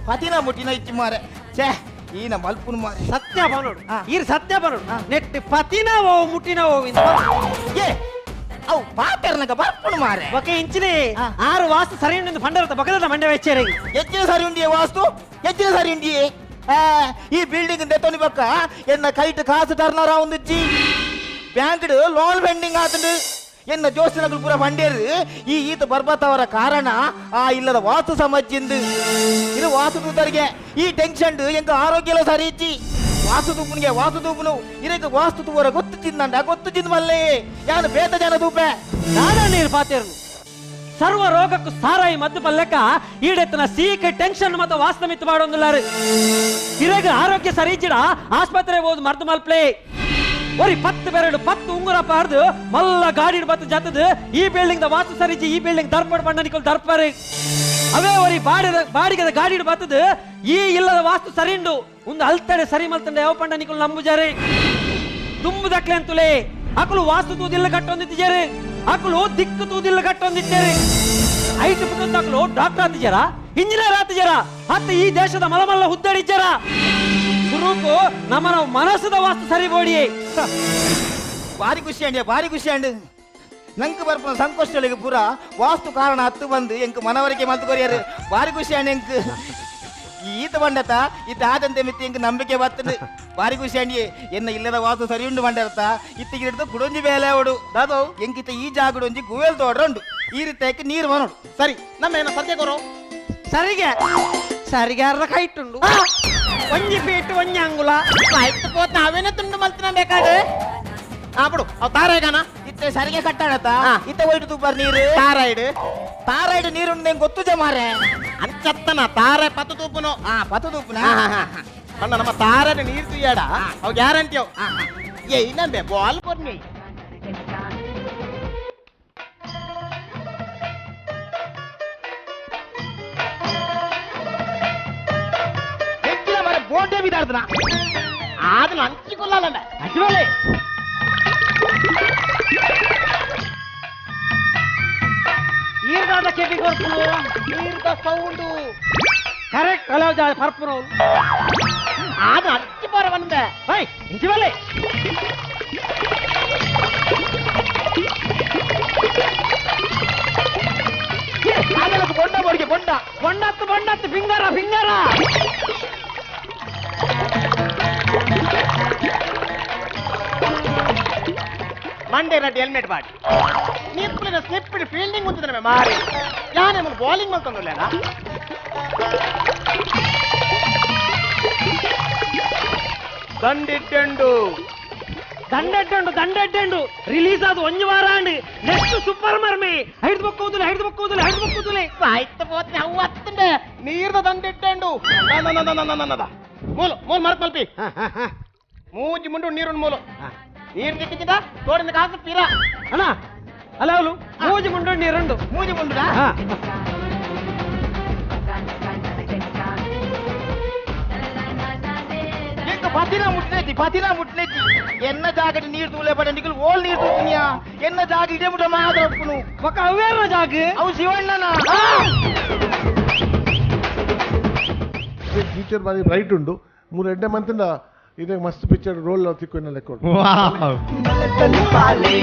ಪಾತಿನಾ ಮುಟ್ಟಿನ ಇಚ್ಚಿ ಮಾರೆ ಛೇ ಈನ ಮಲ್ಪುನು ಮಾರೆ ಸತ್ಯ ಬನೋಡು ಈರ್ ಸತ್ಯ ಬನೋಡು ನೆಟ್ ಪತಿನ ಓ ಮುಟ್ಟಿನ ಓ ಏ ಅವು ಪಾತೆರ್ನಗ ಬರ್ಪುನು ಮಾರೆ ಬೊಕೆ ಇಂಚಿನಿ ಆರು ವಾಸ್ತು ಸರಿ ಉಂಡು ಪಂಡರತ ಬೊಕದ ಮಂಡೆ ವೆಚ್ಚೇರಿ ಹೆಚ್ಚಿನ ಸರಿ ಉಂಡಿಯೇ ವಾಸ್ತು ಹೆಚ್ಚಿನ ಸರಿ ಉಂಡಿಯೇ ಈ ಬಿಲ್ಡಿಂಗ್ ತೆತೊನಿ ಬಕ್ಕ ಎನ್ನ ಕೈಟ್ ಕಾಸು ಟರ್ನರ್ ಆವೊಂದಿಜ್ಜಿ ಬ್ಯಾಂಕ್ಡ್ ಲೋನ್ ಪೆಂಡಿಂಗ್ ಆತುಂಡು ಎನ್ನ ಜೋಸ್ತಿನಗಳು ಪೂರ ಬಂಡೇರು ಈ ಈತ ಬರ್ಬತ್ತವರ ಕಾರಣ ಆ ಇಲ್ಲದ ವಾಸ್ತು ಸಮಜ್ಜಿಂದು ಇದು ವಾಸ್ತು ತೂತರಿಗೆ ಈ ಟೆನ್ಷನ್ ಎಂಕ ಆರೋಗ್ಯ ಸರಿ ಇಚ್ಚಿ ವಾಸ್ತು ತೂಪುನು ಇದಕ್ಕೆ ವಾಸ್ತು ತೂವರ ಗೊತ್ತು ಚಿಂದ ಮಲ್ಲೇ ಯಾನು ಬೇತ ಜನ ತೂಪೆ ನಾನಾ ನೀರು ಪಾತೇರ್ನು ಸರ್ವ ರೋಗಕ್ಕೂ ಸಾರಾಯಿ ಮದ್ದು ಪಲ್ಲೆಕ್ಕ ಈಡೆತ್ತನ ಸೀಕ ಟೆನ್ಷನ್ ಮತ್ತು ವಾಸ್ತ ಮಿತ್ತು ಮಾಡೋದಿಲ್ಲಾರು ಇರಾಗ ಆರೋಗ್ಯ ಸರಿ ಇಚ್ಚಿಡ ಆಸ್ಪತ್ರೆ ಹೋದ್ ಮರ್ದು ಮಲ್ಪ್ಲೇ ಒರಿ 10 ಬೆರಡು 10 ಉಂಗುರ ಪಾರ್ದು ಮಲ್ಲ ಗಾಡಿ ಬತ್ತು ಜತ್ತದು ಈ ಬಿಲ್ಡಿಂಗ್ ದ ವಾಸ್ತು ಸರಿಜಿ ಈ ಬಿಲ್ಡಿಂಗ್ ದರ್ಪಡ್ ಬಂಡ ನಿಕಲ್ ದರ್ಪರಿ ಅವೇ ಒರಿ ಬಾಡಿಗೆ ಗಾಡಿ ಬತ್ತದು ಈ ಇಲ್ಲದ ವಾಸ್ತು ಸರಿಂಡು ಒಂದು ಅಲ್ತಡೆ ಸರಿ ಮಲ್ತಂಡೆ ಯಾವ ಪಂಡ ನಿಕಲ್ ನಂಬುಜಾರಿ ತುಂಬು ದಕ್ಲೆ ಅಂತಲೇ ಅಕಲು ವಾಸ್ತು ತೂದಿಲ್ಲ ಕಟ್ಟೊಂದಿದ್ದಾರೆ ಅಕಲು ದಿಕ್ಕು ತೂದಿಲ್ಲ ಕಟ್ಟೊಂದಿದ್ದಾರೆ ಐದು ಪುತ್ರ ಅಕಲು ಡಾಕ್ಟರ್ ಆತಿದ್ದಾರ ಇಂಜಿನಿಯರ್ ಆತಿದ್ದಾರ ಹತ್ತು ಈ ದೇಶದ ಮಲಮಲ್ಲ ಹುದ್ದಡಿದ್ದಾರ ಸುರೂಪು ನಮ್ಮ ಮನಸ್ಸದ ವಾಸ್ತು ಸರಿ ಬೋಡಿ ಭಾರಿ ಖುಷಿ ಅಂಡ್ ನಂಗೆ ಬರ್ಪ ಸಂಕೋಷ್ಟಳಿಗೆ ಪೂರ ವಾಸ್ತು ಕಾರಣ ಹತ್ತು ಬಂದು ಎಂಕ್ ಮನವರಿಕೆ ಮಲ್ತು ಕೊರಿಯರು ಭಾರಿ ಖುಷಿ ಅಂಡ್ ಎಂಕ್ ಈತ ಬಂಡತ ಇತ್ತ ಆದಂತೆ ಮಿತ್ತಿ ಎಂಕ್ ನಂಬಿಕೆ ಬರ್ತದೆ ಭಾರಿ ಖುಷಿ ಅಂಡಿ ಎನ್ನ ಇಲ್ಲದ ವಾಸ್ತು ಸರಿ ಉಂಡು ಬಂಡರ್ತ ಇತ್ತಿಗೆ ಹಿಡಿದು ಕುಡೊಂಜಿ ಬೇಲೆ ಅವಡು ದಾದೋ ಎಂಕಿತ ಈ ಜಾಗಡೊಂಜಿ ಗುವೇಲ್ ತೋಡ್ರಂಡು ಈ ರೀತಿ ನೀರು ಬನೋಡು ಸರಿ ನಮ್ಮ ಏನ ಸದ್ಯ ಕೊರು ಸರಿಗೆ ಅರ್ಧ ಕೈ ಇಟ್ಟುಂಡು ಒಂಜಿ ಪೀಟು ಒಂಜಿ ಅಂಗುಲ ಆಯ್ತು ಪೋತ್ ನಾವೇನೇ ತುಂಡು ಮಲ್ತಿನ ಬೇಕಾದ್ರೆ ಬಿಡು ಅವ್ ತಾರೇಗನ ಇತ್ತೆ ಸರಿಗೆ ಕಟ್ಟಾಡತ್ತ ಇತ್ತೆ ಒಯ್ಟು ತೂಪರ್ ನೀರು ತಾರಾಯ್ಡು ನೀರು ಉಂಡು ಗೊತ್ತು ಮಾರೆ ಅಂಚತ್ತನ ತಾರೆ ಪತ್ತು ತೂಪುನು ಪತ್ತು ತೂಪುನ ಅಣ್ಣ ನಮ್ಮ ತಾರನ ನೀರು ತುಯ್ಯಾಡ ಅವ್ ಗ್ಯಾರಂಟಿ ಅವ್ ಏ ಇನ್ನಂಬೆ ಬಾಲ್ ಕೊರ್ನಿ ಹೆಚ್ಚಿನ ಮರ ಬೋಂಡೆ ಬಿದ್ದಾಡ್ತನ ಅದನ್ನ ಹಂಚಿಕೊಳ್ಳಲ್ಲ ಅಜ್ವಲೆ ಈರ್ದಾದ ಕೆಬಿ ಕೊರ್ಪುನು ನೀರ್ದ ಸೌಂಡು ಕರೆಕ್ಟ್ ಹಲವು ಜಾ ಪರ್ಪುನು ಅದು ಹಂಚಿ ಬರ ಬಂದೆ ಹೈ ಇಂಚಿವಲೆ ಬೊಂಡತ್ತು ಫಿಂಗರ ಮಂಡೇ ರೆಡ್ಡಿ ಹೆಲ್ಮೆಟ್ ಮಾಡಿ ನೀರ್ಪುಳಿನ ಸ್ಲಿಪ್ ಫೀಲ್ಡಿಂಗ್ ಮುಂತಿದ್ದಾನೆ ಮಾರಿ ಯಾನೇ ಬೌಲಿಂಗ್ ಮಲ್ತಂದ್ರಲ್ಲ ದಂಡೆಡ್ಡು ರಿಲೀಸ್ ಆದ ಒಂಜು ವಾರ ಅಂಡ್ ನೆಕ್ಸ್ಟ್ ಸೂಪರ್ ಮರ್ಮಿ ಹಿಡಿದು ಬಕ್ಕೋದಿಲ್ಲ ಆಯ್ತು ಹೋದ್ರೆ ಅವು ಹತ್ತಂಡೆ ನೀರ್ದ ದಂಡಿಟ್ಟೆಂಡು ಮೂಲು ಮರತ್ ಮಲ್ಪಿ ಮೂಜಿ ಮುಂಡು ನೀರು ಮೂಲು ನೀರು ದಿಕ್ಕಿದ ತೋಡಿನ ಕಾಸು ಪೀರ ಅಣ್ಣ ಅಲ್ಲ ಅವಳು ಮೂಜಿ ಮುಂಡು ನೀರುಂಡು ಮೂಜಿ ಮುಂಡ పతినా ముట్టినెచ్చి ఎన్న జాగటి నీరు తూలేపడే నీకు ఓల్ నీరు తూకునియా ఎన్న జాగ ఇదే ముట్ట మాత్రం ఒప్పును ఒక అవేర్న జాగ అవు శివಣ್ಣనా ಫ್ಯೂಚರ್ ಬಾರಿ ಬ್ರೈಟ್ ಉಂಡು 3 ಮಂತಿಂದ ಇದೇ ಮಸ್ತ್ ಪಿಕ್ಚರ್ ರೋಲ್ ತಿಕ್ಕಿನ ಲೆಕ್ಕ ಬಲೆ ತಲಿಪಾಲೆ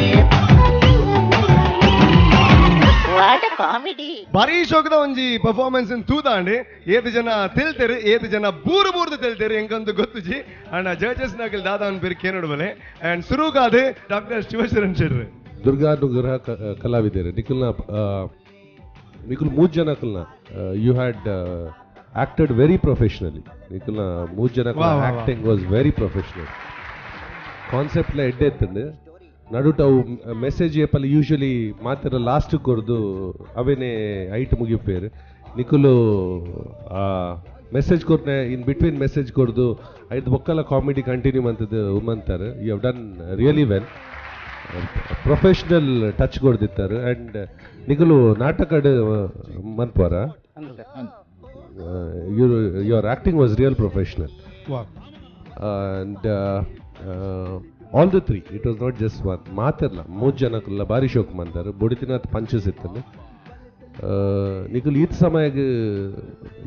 ವಾಟ್ ಕಾಮಿಡಿ. ಬಾರಿ ಶೋಕದ ಒಂಜಿ ಪರ್ಫಾರ್ಮೆನ್ಸ್ ತೂತ ಅಂಡಿ ಏತ್ ಜನ ತಿಳ್ತೇರು ಏತ್ ಜನ ಬೂರು ಬೂರ್ದು ತಿಳ್ತೇರು ಎಂಕಂದು ಗೊತ್ತುಜಿ ಅಂಡ್ ಜಡ್ಜಸ್ ನಾಕಲ್ ದಾದಾ ಅವನ ಪೇರು ಕೇನೋಡ್ಬಲೆ ಅಂಡ್ ಸುರುಗಾದೆ ಡಾಕ್ಟರ್ ಶಿವಶರಣ್ ಶೆಟ್ರು ದುರ್ಗಾನುಗ್ರಹ ಕಲಾವಿದರು ನಿಖಿಲ್ನ ನಿಖಿಲ್ 3 ಜನಕಲ್ನ you had acted very professionally ನಿಖಿಲ್ನ 3 ಜನಕಲ್ನ ಆಕ್ಟಿಂಗ್ ವಾಸ್ ವೆರಿ ಪ್ರೊಫೆಷನಲ್ ಕಾನ್ಸೆಪ್ಟ್ಲ ಎಡ್ಡೆ ಎತ್ತಂಡು ನಡುಟ ಅವು ಮೆಸೇಜ್ ಏಪಲ್ಲಿ ಯೂಶಲಿ ಮಾತ್ರ ಲಾಸ್ಟ್ ಕೊರ್ದು ಅವೇನೇ ಐಟ್ ಮುಗಿಪೇರು ನಿಖಿಲು ಮೆಸೇಜ್ ಕೊರ್ನೆ ಇನ್ ಬಿಟ್ವೀನ್ ಮೆಸೇಜ್ ಕೊರ್ದು ಐದು ಬೊಕ್ಕಲ ಕಾಮಿಡಿ ಕಂಟಿನ್ಯೂ ಮಂತದ್ದು ಉಮ್ಮಂತಾರೆ you have done really well professional touch ಕೊಡ್ದಿತ್ತಾರೆ ಅಂಡ್ ನಿಖಲು ನಾಟಕಡ್ ಮನ್ಪಾರ your acting was real professional and all the 3 it was not just one ಮಾತಿರಲ್ಲ 3 ಜನಕ್ಕಲ್ಲ ಬಾರಿ ಶೋಕ್ ಮಂತಾರೆ ಬುಡಿತಿನಾಥ್ ಪಂಚಸ್ ಇತ್ತಲ್ಲ ನಿಖಲ್ ಈತ್ ಸಮಯಕ್ಕೆ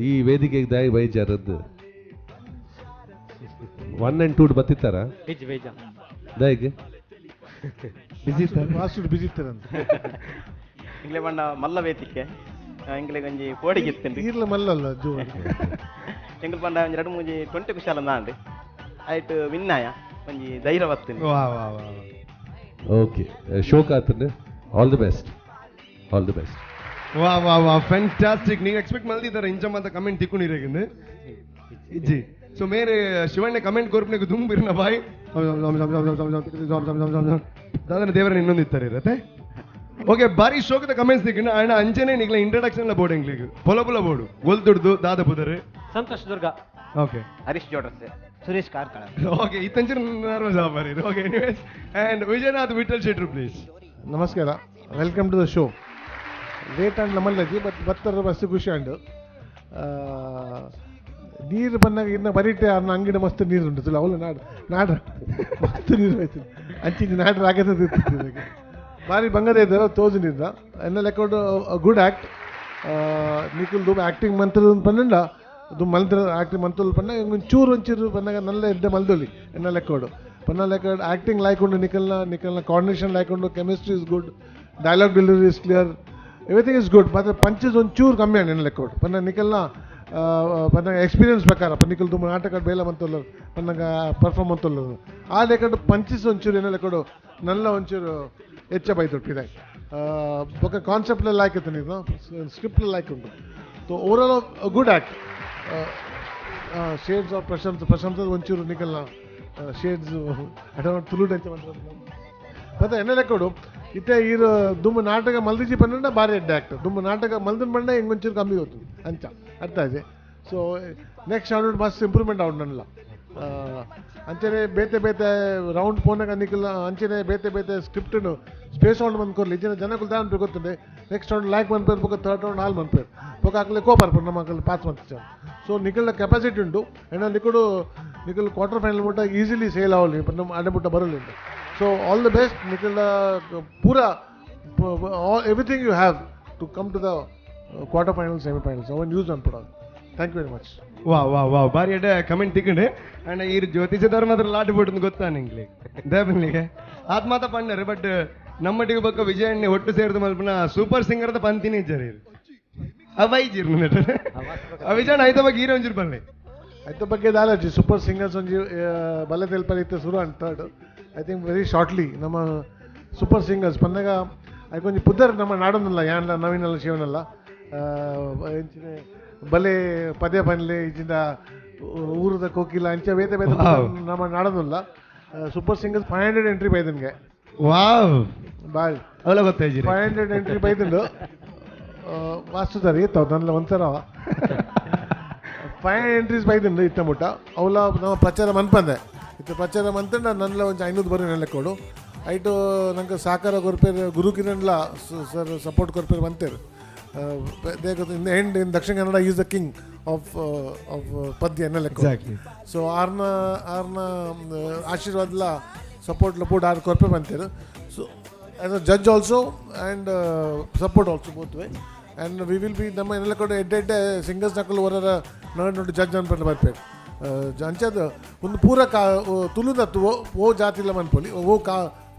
ಈ ವೇದಿಕೆಗೆ ದಾಯಿ ಬೈಜಾರದ್ದು 1 and 2 ಬತ್ತಿತ್ತಾರ ದಾಯಿಗೆ ಬಿಸಿ ಇರ್ತಾರಂತ ಇಂಗ್ಲೆ ಬಣ್ಣ ಮಲ್ಲ ವೇದಿಕೆ ಇಂಗ್ಲೆ ಒಂಜಿ ಪೋಡಿಗಿತ್ತಂడి ಈರ್ಲ ಮಲ್ಲಲ್ಲ ಜೋ ಎಂಗಲ್ ಪಂಡ ಒಂಜಿ 2-3 20 ಕುಶಾಲ ನಾಂಡಿ ಐಟ್ ವಿನ್ನಾಯ ಒಂಜಿ ಧೈರ್ಯ ಬತ್ತಿನಿ ವಾ ವಾ ವಾ ಓಕೆ ಶೋಕ್ ಆತನೆ ಆಲ್ ದಿ ಬೆಸ್ಟ್ ವಾ ವಾ ವಾ ಫ್ಯಾಂಟಾಸ್ಟಿಕ್ ನೀವು ಎಕ್ಸ್ಪೆಕ್ಟ್ ಮಾಡ್ತಿದ್ದಾರೆ ಇಂಚ ಅಂತ ಕಮೆಂಟ್ ತಿಕ್ಕೊಂಡಿರೇಗಿಂದು ಇಜ್ಜಿ ಸೊ ಮೇರೆ ಶಿವಣ್ಣ ಕಮೆಂಟ್ ಕೊರ್ಪನೆಗೆ ದುಂಬಿರ್ನ ಬಾಯಿ ದಾದನ ದೇವರನ್ನ ಇನ್ನೊಂದು ಇತ್ತಾರೆ ಇರತ್ತೆ ಓಕೆ ಬಾರಿ ಶೋಕದ ಕಮೆಂಟ್ಸ್ ತಿಕ್ಕಿನ ಅಣ್ಣ ಅಂಚನೆ ನಿಗ್ಲ ಇಂಟ್ರಡಕ್ಷನ್ ಬೋರ್ಡ್ ಎಂಗ್ಲಿಗೆ ಪೊಲಪುಲ ಬೋರ್ಡು ಗೋಲ್ ದುಡ್ದು ದಾದ ಪುದರೆ ಸಂತೋಷ್ ದುರ್ಗ, ಓಕೆ ಹರೀಶ್ ಜೋಡ್ರಸ್ಸೆ, ಸುರೇಶ್ ಕಾರ್ಕಳ. ಓಕೆ ಇತ್ತಂಚನ ನರ್ವಸ್ ಆಬಾರಿ okay anyways and Vijayanath Vittal ಶೆಟ್ರು ಪ್ಲೀಸ್. ನಮಸ್ಕಾರ, welcome to the show. Late and ನಮ್ಮಲ್ಲಜಿ ಬಟ್ ಬತ್ತರ ಮಸ್ತ್ ಖುಷಿ ಆಂಡ್ ನೀರು ಬಂದಾಗ ಇನ್ನು ಬರೀಟೆ ಅನ್ನ ಅಂಗಡಿ ಮಸ್ತ್ ನೀರು ಉಂಟು ಅವಳು ನಾಡ ಮಸ್ತ್ ನೀರು ಆಯ್ತು ಅಂಚಿನ ನಾಡ್ರ ಆಗದ ಭಾರಿ ಬಂಗದ ಇದ್ದಾರೆ ತೋಜು ನೀರ್ದ ಎನ್ನ ಲೆಕ್ಕೊಂಡು ಗುಡ್ ಆ್ಯಕ್ಟ್ ನಿಖಿಲ್ ದುಮ್ ಆ್ಯಕ್ಟಿಂಗ್ ಮಂತ್ರ ಪನ್ನಂಡ ದುಮ್ ಮಲ್ದ್ರ ಆ್ಯಕ್ಟಿಂಗ್ ಮಂತ್ರ ಪನ್ನ ಒಂಚೂರು ಪನ್ನಾಗ ನಲ್ಲ ಎಡ್ಡೆ ಮಲ್ದೊಲಿ ಎನ್ನ ಲೆಕ್ಕೋಡು ಪನ್ನ ಲೆಕ್ಕ ಆ್ಯಕ್ಟಿಂಗ್ ಲಾಯ್ಕೊಂಡು ನಿಖಲ್ನ ಕಾಂಬಿನೇಷನ್ ಲಾಯ್ಕೊಂಡು chemistry is good, dialogue delivery is clear, everything is good. ಮತ್ತು ಪಂಚಸ್ ಒಂಚೂರು ಕಮ್ಮಿ ಆಣ ಎನ್ನ ಲೆಕ್ಕೋಡು ಪನ್ನ ನಿಖಲ್ನ ಪನ್ನ ಎಕ್ಸ್ಪೀರಿಯನ್ಸ್ ಪ್ರಕಾರ ಪನ್ನಿಕಲ್ ತುಂಬ ನಾಟಕ ಬೇಲ ಮಂತಲ್ಲ ಪನ್ನಗ ಪರ್ಫಾರ್ಮ್ ಅಂತಲ್ಲ ಆ ಲೆಕ್ಕಡು ಪಂಚಸ್ ಒಂಚೂರು ಏನೇ ಲೆಕ್ಕಡು ನಲ್ಲ ಒಂಚೂರು ಹೆಚ್ಚ ಬೈತೊಟ್ಟಿದೆ ಬೊಕ್ಕ ಕಾನ್ಸೆಪ್ಟ್ಲೆಲ್ಲ ಆಯ್ಕಿತ್ತು ನೀನು ಸ್ಕ್ರಿಪ್ಟ್ಲೆಲ್ಲ ಆಯ್ಕೊಂಡು so overall good act. Shades of ಪ್ರಶಂಸದ ಒಂಚೂರು ನಿಖಲ್ನ ಶೇಡ್ಸ್ ತುಳುಡ್ ಅಂತ ಮತ್ತೆ ಎಣ್ಣೆ ಲೆಕ್ಕಡು ಇತ್ತೆ ಈರು ದುಮ್ಮ ನಾಟಕ ಮಲ್ದಿಜಿ ಪನ್ನಂಡ ಭಾರಿ ಎಡ್ಡೆ ಆ್ಯಕ್ಟರ್ ದುಮ್ಮ ನಾಟಕ ಮಲ್ದಿನ ಪಂಡ ಹೆಂಗೊಂಚೂರು ಕಮ್ಮಿ ಹೋಯ್ತು ಅಂಚ ಅರ್ಥ ಆಯ್ತು. ಸೊ ನೆಕ್ಸ್ಟ್ ಆಡೋದು ಮಸ್ತ್ ಇಂಪ್ರೂವ್ಮೆಂಟ್ ಆಡ್ ನನ್ನಲ್ಲ ಅಂಚನೆ ಬೇತೆ ರೌಂಡ್ ಪೋನಾಗ ನಿಖಿಲ್ಲ ಅಂಚನೆ ಬೇತೆ ಸ್ಕ್ರಿಪ್ಟನ್ನು ಸ್ಪೇಸ್ ರೌಂಡ್ ಬಂದ್ಕೊರ್ಲಿ ಇಜ್ಜಿನ ಜನಗಳು ದಾನ್ ಗೊತ್ತುಂಡೆ ನೆಕ್ಸ್ಟ್ ರೌಂಡ್ ಲಾಯ್ಕ್ ಮನ್ಪೇರು ಪಕ್ಕ ಥರ್ಡ್ ರೌಂಡ್ ಹಾಲ್ ಮನ್ಪೇರು ಪಕ್ಕ ಹಾಕಲಿ ಕೋಪಾರ್ಪು ನಮ್ಮ ಮಕ್ಕಳು ಪಾಸ್ ಮಾಡ್ತಿದ್ದ. ಸೊ ನಿಖಲ್ನ ಕೆಪಾಸಿಟಿ ಉಂಟು ಎಂಡ ನಿಖಲ್ ಕ್ವಾರ್ಟರ್ ಫೈನಲ್ ಮುಟ್ಟ ಈಸಿಲಿ ಸೇಲ್ ಆಗಲಿ ನಮ್ಮ ಅಡ್ಡಬಿಟ್ಟ ಬರಲಿ. So all the best, Nikhil. Pura, everything you have to come to the quarterfinals, semi-finals. I want use on product. Thank you very much. ವಾ ಬಾರಿ ಎಡ್ಡೆ comment ತಿಕ್ಕೊಂಡು and ಈ ಜ್ಯೋತಿಷ ಧರ್ಮದ ಲಾಟ್ ಬಿಟ್ಟು ಗೊತ್ತಾ ನಿಂಗ್ಲಿ ದೇವನಿಗೆ ಆತ್ಮಾತ ಪಂಡರು ಬಟ್ ನಮ್ಮಟಿಗೆ ಬಕ್ಕ ವಿಜಯಣ್ಣೆ ಒಟ್ಟು ಸೇರಿದ ಮಲ್ಪನ ಸೂಪರ್ ಸಿಂಗರ್ದ ಪಂತಿನಿ ಇಜ್ಜರಿ ಅವೈಜಿರ್ ವಿಜಯಣ್ಣ ಐತ ಬಗ್ಗೆ ಹೀರೋ ಒಂಜಿರ್ ಬನ್ನಿ ಐತ ಬಗ್ಗೆ ದಾಲಜಿ ಸೂಪರ್ ಸಿಂಗರ್ಸ್ ಒಂಜಿ ಬಲೆ ತೆಲ್ಪಲ್ಲಿ ಇತ್ತು ಸುರು and third I think very shortly ನಮ್ಮ ಸೂಪರ್ ಸಿಂಗರ್ಸ್ ಪಂದಾಗ ಅದಕ್ಕೊಂದು ಪುದರ್ ನಮ್ಮ ನಾಡೋನಲ್ಲ ಯಾನಲ್ಲ ನವೀನಲ್ಲ ಶಿವನಲ್ಲ ಎಂಚಿನ ಬಲೆ ಪದೇ ಬನ್ಲೆ ಇಜಿಂದ ಊರದ ಕೋಕಿಲ ಅಂಚೆ ಬೇತೆ ನಮ್ಮ ನಾಡೋನಲ್ಲ ಸೂಪರ್ ಸಿಂಗರ್ಸ್ 500 ಎಂಟ್ರಿ ಬೈದನ್ಗೆ ವಾವ್ ಬಾಯ್ ಅವಳ ಗೊತ್ತಾಯ್ತು 500 ಎಂಟ್ರಿ ಬೈದಂಡು ವಾಸ್ತುದಾರಿ ಇತ್ತಾವ ನನ್ನ ಒಂಥರ 500 ಎಂಟ್ರೀಸ್ ಬೈದಂಡು ಇತ್ತ ಮುಟ್ಟ ಅವಳ ನಮ್ಮ ಪ್ರಚಾರ ಮನ್ಪಂದೆ ಇತ್ತು ಪ್ರಚಾರ ಮಂತಂಡ ನನ್ಲ ಒಂದು 500 ಬರೀ ನೆಲೆ ಕೊಡು ಐಟು ನಂಗೆ ಸಾಕಾರ ಕೊರ್ಪೇರು ಗುರು ಕಿರಣ್ಲ ಸರ್ ಸಪೋರ್ಟ್ ಕೊರ್ಪೇರು ಬಂತೇರು in end in Dakshina Kannada is the king of ಪದ್ಯ ಎನ್ನ ಲೆಕ್ಕ. ಸೊ ಆರ್ನ ಆಶೀರ್ವಾದ್ಲ ಸಪೋರ್ಟ್ ಲಪೋರ್ಟ್ ಆರು ಕೊರ್ಪೆ ಬಂತೇರು. So as a judge also and support also both way and we will be ನಮ್ಮ ಎನ್ನೆಲ್ಲ ಕೊಡು ಎಡ್ಡೆ ಸಿಂಗರ್ಸ್ ನಕಲು ಹೊರ ನೋಡಿ ಜಡ್ಜ್ ಅನ್ಪಂಡು ಬರ್ಬೇಕು ಅಂಚದು ಒಂದು ಪೂರ ತುಳುದತ್ತು ಓ ಜಾತಿಲ ಮನ್ಪೊಲಿ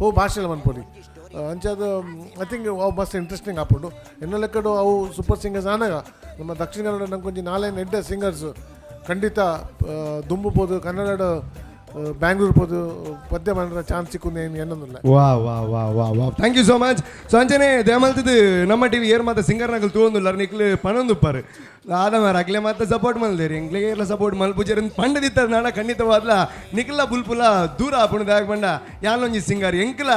ಓ ಭಾಷೆಲ ಮನ್ಪೊಲಿ ಅಂಚದು ಐ ಥಿಂಕ್ ಅವು ಮಸ್ತ್ ಇಂಟ್ರೆಸ್ಟಿಂಗ್ ಆಪುಂಡು ಎನ್ನ ಲೆಕ್ಕಡು ಅವು ಸೂಪರ್ ಸಿಂಗರ್ಸ್ ಆನಾಗ ನಮ್ಮ ದಕ್ಷಿಣ ಕನ್ನಡ ನಂಗೆ ನಾಲ್ಕು ಎಡ್ಡೆ ಸಿಂಗರ್ಸ್ ಖಂಡಿತ ದುಂಬು ಪೋದು ಕನ್ನಡ ಬ್ಯಾಂಗ್ಳೂರ್ ಪೋದು ಪದ್ಯ ಮಾಡಿರೋ ಚಾನ್ಸ್ ಸಿಕ್ಕು ಏನೊಂದಿಲ್ಲ ವಾ thank you so much so ಅಂಚನೆ ದೇಮಲ್ತದು ನಮ್ಮ ಟಿವಿ ಏರ್ ಮಾತ ಸಿಂಗರ್ ನಗಲ್ ತೂಂದುಲ್ಲ ನಿಕ್ಲು ಪನೊಂದುಪ್ಪಾರು ಆದ ಮಾರ ಅಕ್ಲೆ ಮತ್ತೆ ಸಪೋರ್ಟ್ ಮಲ್ದೇರಿ ಎಂಕ್ಲೆಗೆ ಎಲ್ಲ ಸಪೋರ್ಟ್ ಮಲ್ಪುಜರ್ ಪಂಡದಿತ್ತ ನಾಡ ಖಂಡಿತವಾದ್ಲ ನಿಕ್ಲ ಬುಲ್ಪುಲ ದೂರ ಆಪುಣದಾಗ ಬಂಡ ಯಾನೊಂಜಿ ಸಿಂಗರ್ ಎಂಕ್ಲ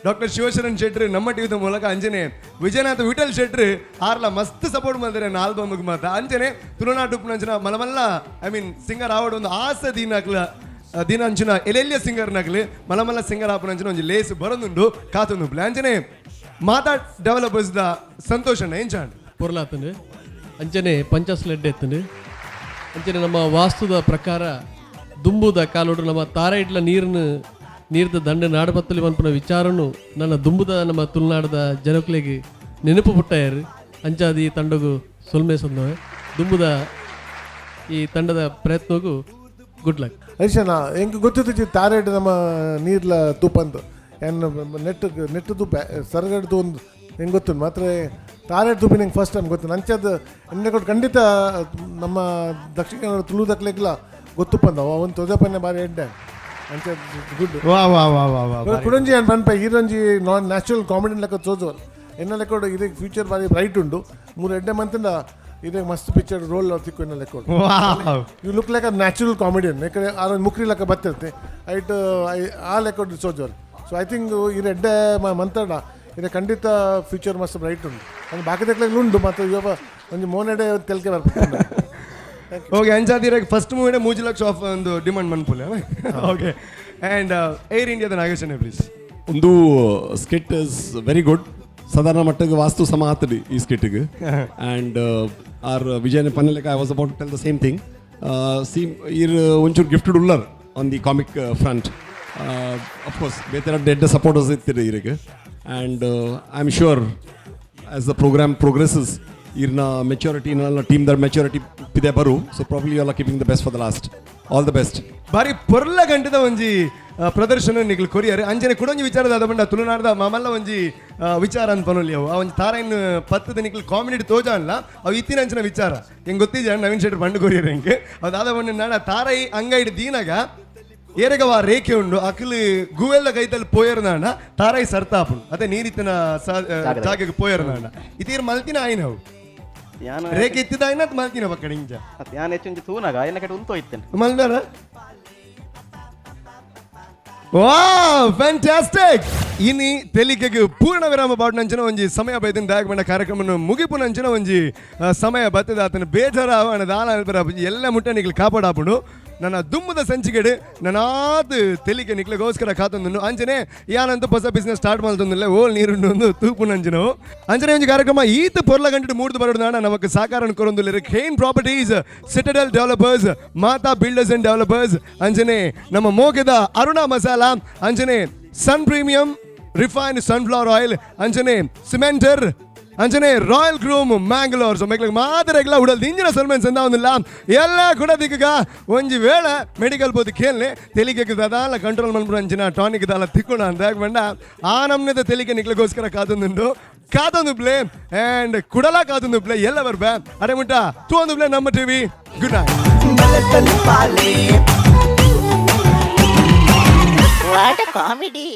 ಡಾಕ್ಟರ್ ಶಿವಶರಣ್ ಶೆಟ್ರು ನಮ್ಮ ಟಿವಿದ ಮೂಲಕ ಅಂಜನೆ ವಿಜಯನಾಥ ವಿಠಲ್ ಶೆಟ್ರು ಆರ್ಲ ಮಸ್ತ್ ಸಪೋರ್ಟ್ ಮಾಡ್ತಾರೆ ಆಲ್ಬಮ್ಗೆ ಮಾತ ಅಂಜನೆ ತುಳುನಾಡು ಉಪನಂಚನ ಮಲಮಲ್ಲ ಐ ಮೀನ್ ಸಿಂಗರ್ ಆವಡ್ ಒಂದು ಆಸೆ ದೀನಕ್ಲ ದಿನ ಅಂಚಿನ ಎಲ್ಲೆಲ್ಲಿಯ ಸಿಂಗರ್ ನಗಲಿ ಮಲಮಲ್ಲ ಸಿಂಗರ್ ಆಪನ ಅಂಚಿನ ಒಂದು ಲೇಸ್ ಬರೋದುಂಡು ಕಾತೊಂದು ಅಂಚನೆ ಮಾತಾ ಡೆವಲಪರ್ಸ್ ದ ಸಂತೋಷ ಏನ್ ಚಾಂಡ್ ಪೊರ್ಲಾತಂಡು ಅಂಚನೆ ಪಂಚಾಸ್ಲೆಡ್ ಎತ್ತಂಡು ಅಂಚನೆ ನಮ್ಮ ವಾಸ್ತುದ ಪ್ರಕಾರ ದುಂಬುದ ಕಾಲೋಡು ನಮ್ಮ ತಾರೆ ಇಟ್ಲ ನೀರ್ದ ದಂಡ ನಾಡಪತ್ತಲಿ ಮನ್ಪನ ವಿಚಾರನು ನನ್ನ ದುಂಬುದ ನಮ್ಮ ತುಳುನಾಡದ ಜನಕ್ಲೆಗೆ ನೆನಪು ಪುಟ್ಟಾಯರು ಅಂಚಾದ ಈ ತಂಡಗೂ ಸೊಲ್ಮೆ ಸಂದವೆ ದುಂಬುದ ಈ ತಂಡದ ಪ್ರಯತ್ನಗೂ ಗುಡ್ ಲಕ್ ಹರೀಶನ ಹೆಂಗೆ ಗೊತ್ತಿತ್ತು ತಾರೇಟ್ ನಮ್ಮ ನೀರ್ಲ ತೂಪಂದು ಏನು ನೆಟ್ಟು ತೂಪ ಸರಗಡೆ ತೂಂದು ಹೆಂಗೆ ಗೊತ್ತು ಮಾತ್ರ ತಾರೇಟ್ ತೂಪಿ ನಂಗೆ ಫಸ್ಟ್ ಟೈಮ್ ಗೊತ್ತು ಅಂಚದು ಎಣ್ಣೆ ಕೊಟ್ಟು ಖಂಡಿತ ನಮ್ಮ ದಕ್ಷಿಣ ಕನ್ನಡ ತುಳುದಕ್ಲೆಗ್ಲ ಗೊತ್ತುಪ್ಪಂದವ ಒಂದು ತೊದಪನ್ನೆ ಬಾರಿ ಎಡ್ಡೆ ಅಂಚ ಗುಡ್ ಕುಡಂಜಿ ಏನು ಪನ್ಪ ಈರೊಂಜಿ ನಾನ್ ನ್ಯಾಚುರಲ್ ಕಾಮಿಡಿ ಲೆಕ್ಕ ತೋಜೋರು ಎನ್ನ ಲೆಕ್ಕ ಇದಕ್ಕೆ ಫ್ಯೂಚರ್ ಬಾರಿ ಬ್ರೈಟ್ ಉಂಡು 3 ಎಡ್ಡೆ ಮಂತಿಂದ ಇದೇ ಮಸ್ತ್ ಪಿಕ್ಚರ್ ರೋಲ್ ತಿಕ್ಕು ಎನ್ನ ಲೆಕ್ಕ you look like a natural comedian ಯಾಕಂದ್ರೆ ಆ ಮುಕ್ರಿ ಲೆಕ್ಕ ಬತ್ತಿರುತ್ತೆ ಐಟ್ ಆ ಲೆಕ್ಕ ಸೋಜೋರು ಸೊ ಐ ಥಿಂಕ್ ಇದು ಎಡ್ಡೆ ಮಂತಾಡ ಇದು ಖಂಡಿತ ಫ್ಯೂಚರ್ ಮಸ್ತ್ ಬ್ರೈಟ್ ಉಂಟು ಅದು ಬಾಕಿ ಲೆಕ್ಕ ಉಂಟು ಮತ್ತು ಇವಾಗ ಒಂದು ಮೋನೆಡೆ ತೆಲ್ಕೆ ಬರ್ತಾರೆ ಓಕೆ ಅಂಚಾದಿರಾಗ ಫಸ್ಟ್ ಮೂವಿನೇ 3 ಲಕ್ಷ ಆಫ್ ಒಂದು ಡಿಮಾಂಡ್ ಮನ್ಪುಲೆ ಓಕೆ ಆ್ಯಂಡ್ ಏರ್ ಇಂಡಿಯಾದ ನಾಗೇಶನೇ ಪ್ಲೀಸ್ ಒಂದು ಸ್ಕಿಟ್ ಇಸ್ ವೆರಿ ಗುಡ್ ಸಾಧಾರಣ ಮಟ್ಟಿಗೆ ವಾಸ್ತು ಸಮ ಆತಡಿ ಈ ಸ್ಕಿಟ್ಗೆ ಆ್ಯಂಡ್ ಆರ್ ವಿಜಯನ ಪನ್ನಲೆಕ್ಕ I was about tell the same thing seem ಇರ್ ಒಂಚೂರು ಗಿಫ್ಟೆಡ್ ಉಲ್ಲರ್ on the comic front of course ಬೇರೆ ಡೆಡ್ ಸಪೋರ್ಟರ್ಸ್ ಇರ್ತೀರಿ ಇರಿಗೆ and I am sure as the programme progresses ಇರ್ನ ಮೆಚುರಿಟಿ ನನ್ನ ಟೀಮ್ದ ಮೆಚುರಿಟಿ ಇದೆ ಬರು so probably you are keeping the best for the last all the best ಬಾರಿ ಪೊರ್ಲ ಗಂಟದ ಒಂಜಿ ಪ್ರದರ್ಶನ ನಿಗ್ಲು ಕೊರಿಯರ್ ಅಂಜನೆ ಕುಡೊಂಜಿ ವಿಚಾರದ ಬಂಡ ತುಳುನಾಡದ ಮಮಲ್ಲ ಒಂಜಿ ವಿಚಾರ ಅಂತ ಪನೊಲಿ ಅವು ಆ ಒಂಜಿ ತಾರಾಯಿನ ಪತ್ತದ ನಿಗ್ಲು ಕಾಮಿಡಿ ತೋಜ ಅಲ್ಲ ಅವು ಇತ್ತಿನ ಅಂಚಿನ ವಿಚಾರ ಹೆಂಗೆ ಗೊತ್ತಿದ್ದ ನವೀನ್ ಶೆಟ್ಟಿ ಬಂಡು ಕೊರಿಯರ್ ಹೆಂಗೆ ಅದಾದ ಬಂಡ ನಾಡ ತಾರಾಯಿ ಅಂಗೈಡ್ ದೀನಾಗ ಏರೆಗವ ರೇಖೆ ಉಂಡು ಅಕಲು ಗೂವೆಲ್ಲ ಕೈತಲ್ಲಿ ಪೋಯರ್ನಾಣ ತಾರಾಯಿ ಸರ್ತಾಪುಂಡು ಅದೇ ನೀರಿತ್ತಿನ ಜಾಗಕ್ಕೆ ಪೋಯರ್ನಾಣ ಇತೀರ್ ಮಲ್ತಿನ ಆಯ್ನವು ರೇಖೆ ಇತ್ತಿದ ಆಯ್ನ ಮಲ್ತಿನ ಪಕ್ಕಡ ಇಂಜ ನಾನು ಹೆಚ್ಚು ತೂನಾಗ ಎಲ್ಲ ಕಡೆ ಉಂಟು ಹೋಯ್ತೇನೆ ಮಲ್ದಾರ ವಾವ್ ಫ್ಯಾಂಟಾಸ್ಟಿಕ್ ಇನಿ ತೆಲಿಕೆಗೆ ಪೂರ್ಣ ವಿರಾಮ ಬಾಡ್ನಂಚಿನ ಒಂಜಿ ಸಮಯ ಬೈದಿನ ದಾಯಕ ಬಂಡ ಕಾರ್ಯಕ್ರಮ ಮುಗಿಪುನಂಚಿನ ಒಂಜಿ ಸಮಯ ಬತ್ತದ ಆತನ ಬೇಜಾರ ಅವನ ದಾನ ಎಲ್ಲ ಮುಟ್ಟ ನಿಗ್ಲು ಕಾಪಾಡಾಪುಂಡು ನನ್ನ ದುಮ್ಮದ ಸಂಚಿಕೆಡು ನನ್ನಾದು ತೆಲಿಗೆ ನಿಕ್ಲಿಗೋಸ್ಕರ ಕಾತೊಂದು ಅಂಜನೆ ಯಾನಂತ ಹೊಸ ಬಿಸ್ನೆಸ್ ಸ್ಟಾರ್ಟ್ ಮಾಡ್ತೊಂದಿಲ್ಲ ಓಲ್ ನೀರುಂಡು ಒಂದು ತೂಪು ನಂಜನವು ಅಂಜನೆ ಒಂಜಿ ಕಾರ್ಯಕ್ರಮ ಈತ ಪೊರ್ಲ ಗಂಟೆ ಮೂಡ್ದು ಬರೋದು ನಾಡ ನಮಕ್ ಸಾಕಾರ ಕೊರೊಂದುಲ್ಲೆರ್ ಖೇನ್ ಪ್ರಾಪರ್ಟೀಸ್ ಸಿಟಡೆಲ್ ಡೆವಲಪರ್ಸ್ ಮಾತಾ ಬಿಲ್ಡರ್ಸ್ ಅಂಡ್ ಡೆವಲಪರ್ಸ್ ಅಂಜನೆ ನಮ್ಮ ಮೋಗೆದ ಅರುಣಾ ಮಸಾಲಾ ಅಂಜನೆ sun premium refined sunflower oil ಅಂಜನೆ ಸಿಮೆಂಟರ್ ಅಂಚನೆ ರಾಯಲ್ ಗ್ರೂಮ್ ಮ್ಯಾಂಗ್ಳೂರ್ ಸೊ ಮೇಕ್ಲಿಗೆ ಮಾದರೆಗ್ಲ ಉಡಲ್ ಇಂಜಿನ ಸಲ್ಮೆನ್ಸ್ ಅಂತ ಒಂದಿಲ್ಲ ಎಲ್ಲ ಕೂಡ ದಿಕ್ಕ ಒಂಜಿ ವೇಳೆ ಮೆಡಿಕಲ್ ಬೋದು ಕೇಳನೆ ತೆಲಿಗೆ ಅದಾಲ ಕಂಟ್ರೋಲ್ ಮಾಡ್ಬಿಡು ಅಂಚಿನ ಟಾನಿಕ್ ದಾಲ ತಿಕ್ಕೋಣ ಅಂತ ಬಂಡ ಆ ನಮ್ನೆದ ತೆಲಿಗೆ ನಿಕ್ಲಿಗೋಸ್ಕರ ಕಾದೊಂದು ಪ್ಲೇ ಆ್ಯಂಡ್ ಕುಡಲ ಕಾದೊಂದು ಪ್ಲೇ ಎಲ್ಲ ಬರ್ಬೆ ಅರೆ ಮುಟ್ಟ ತೂ ಒಂದು ಪ್ಲೇ ನಮ್ಮ TV good night What a comedy!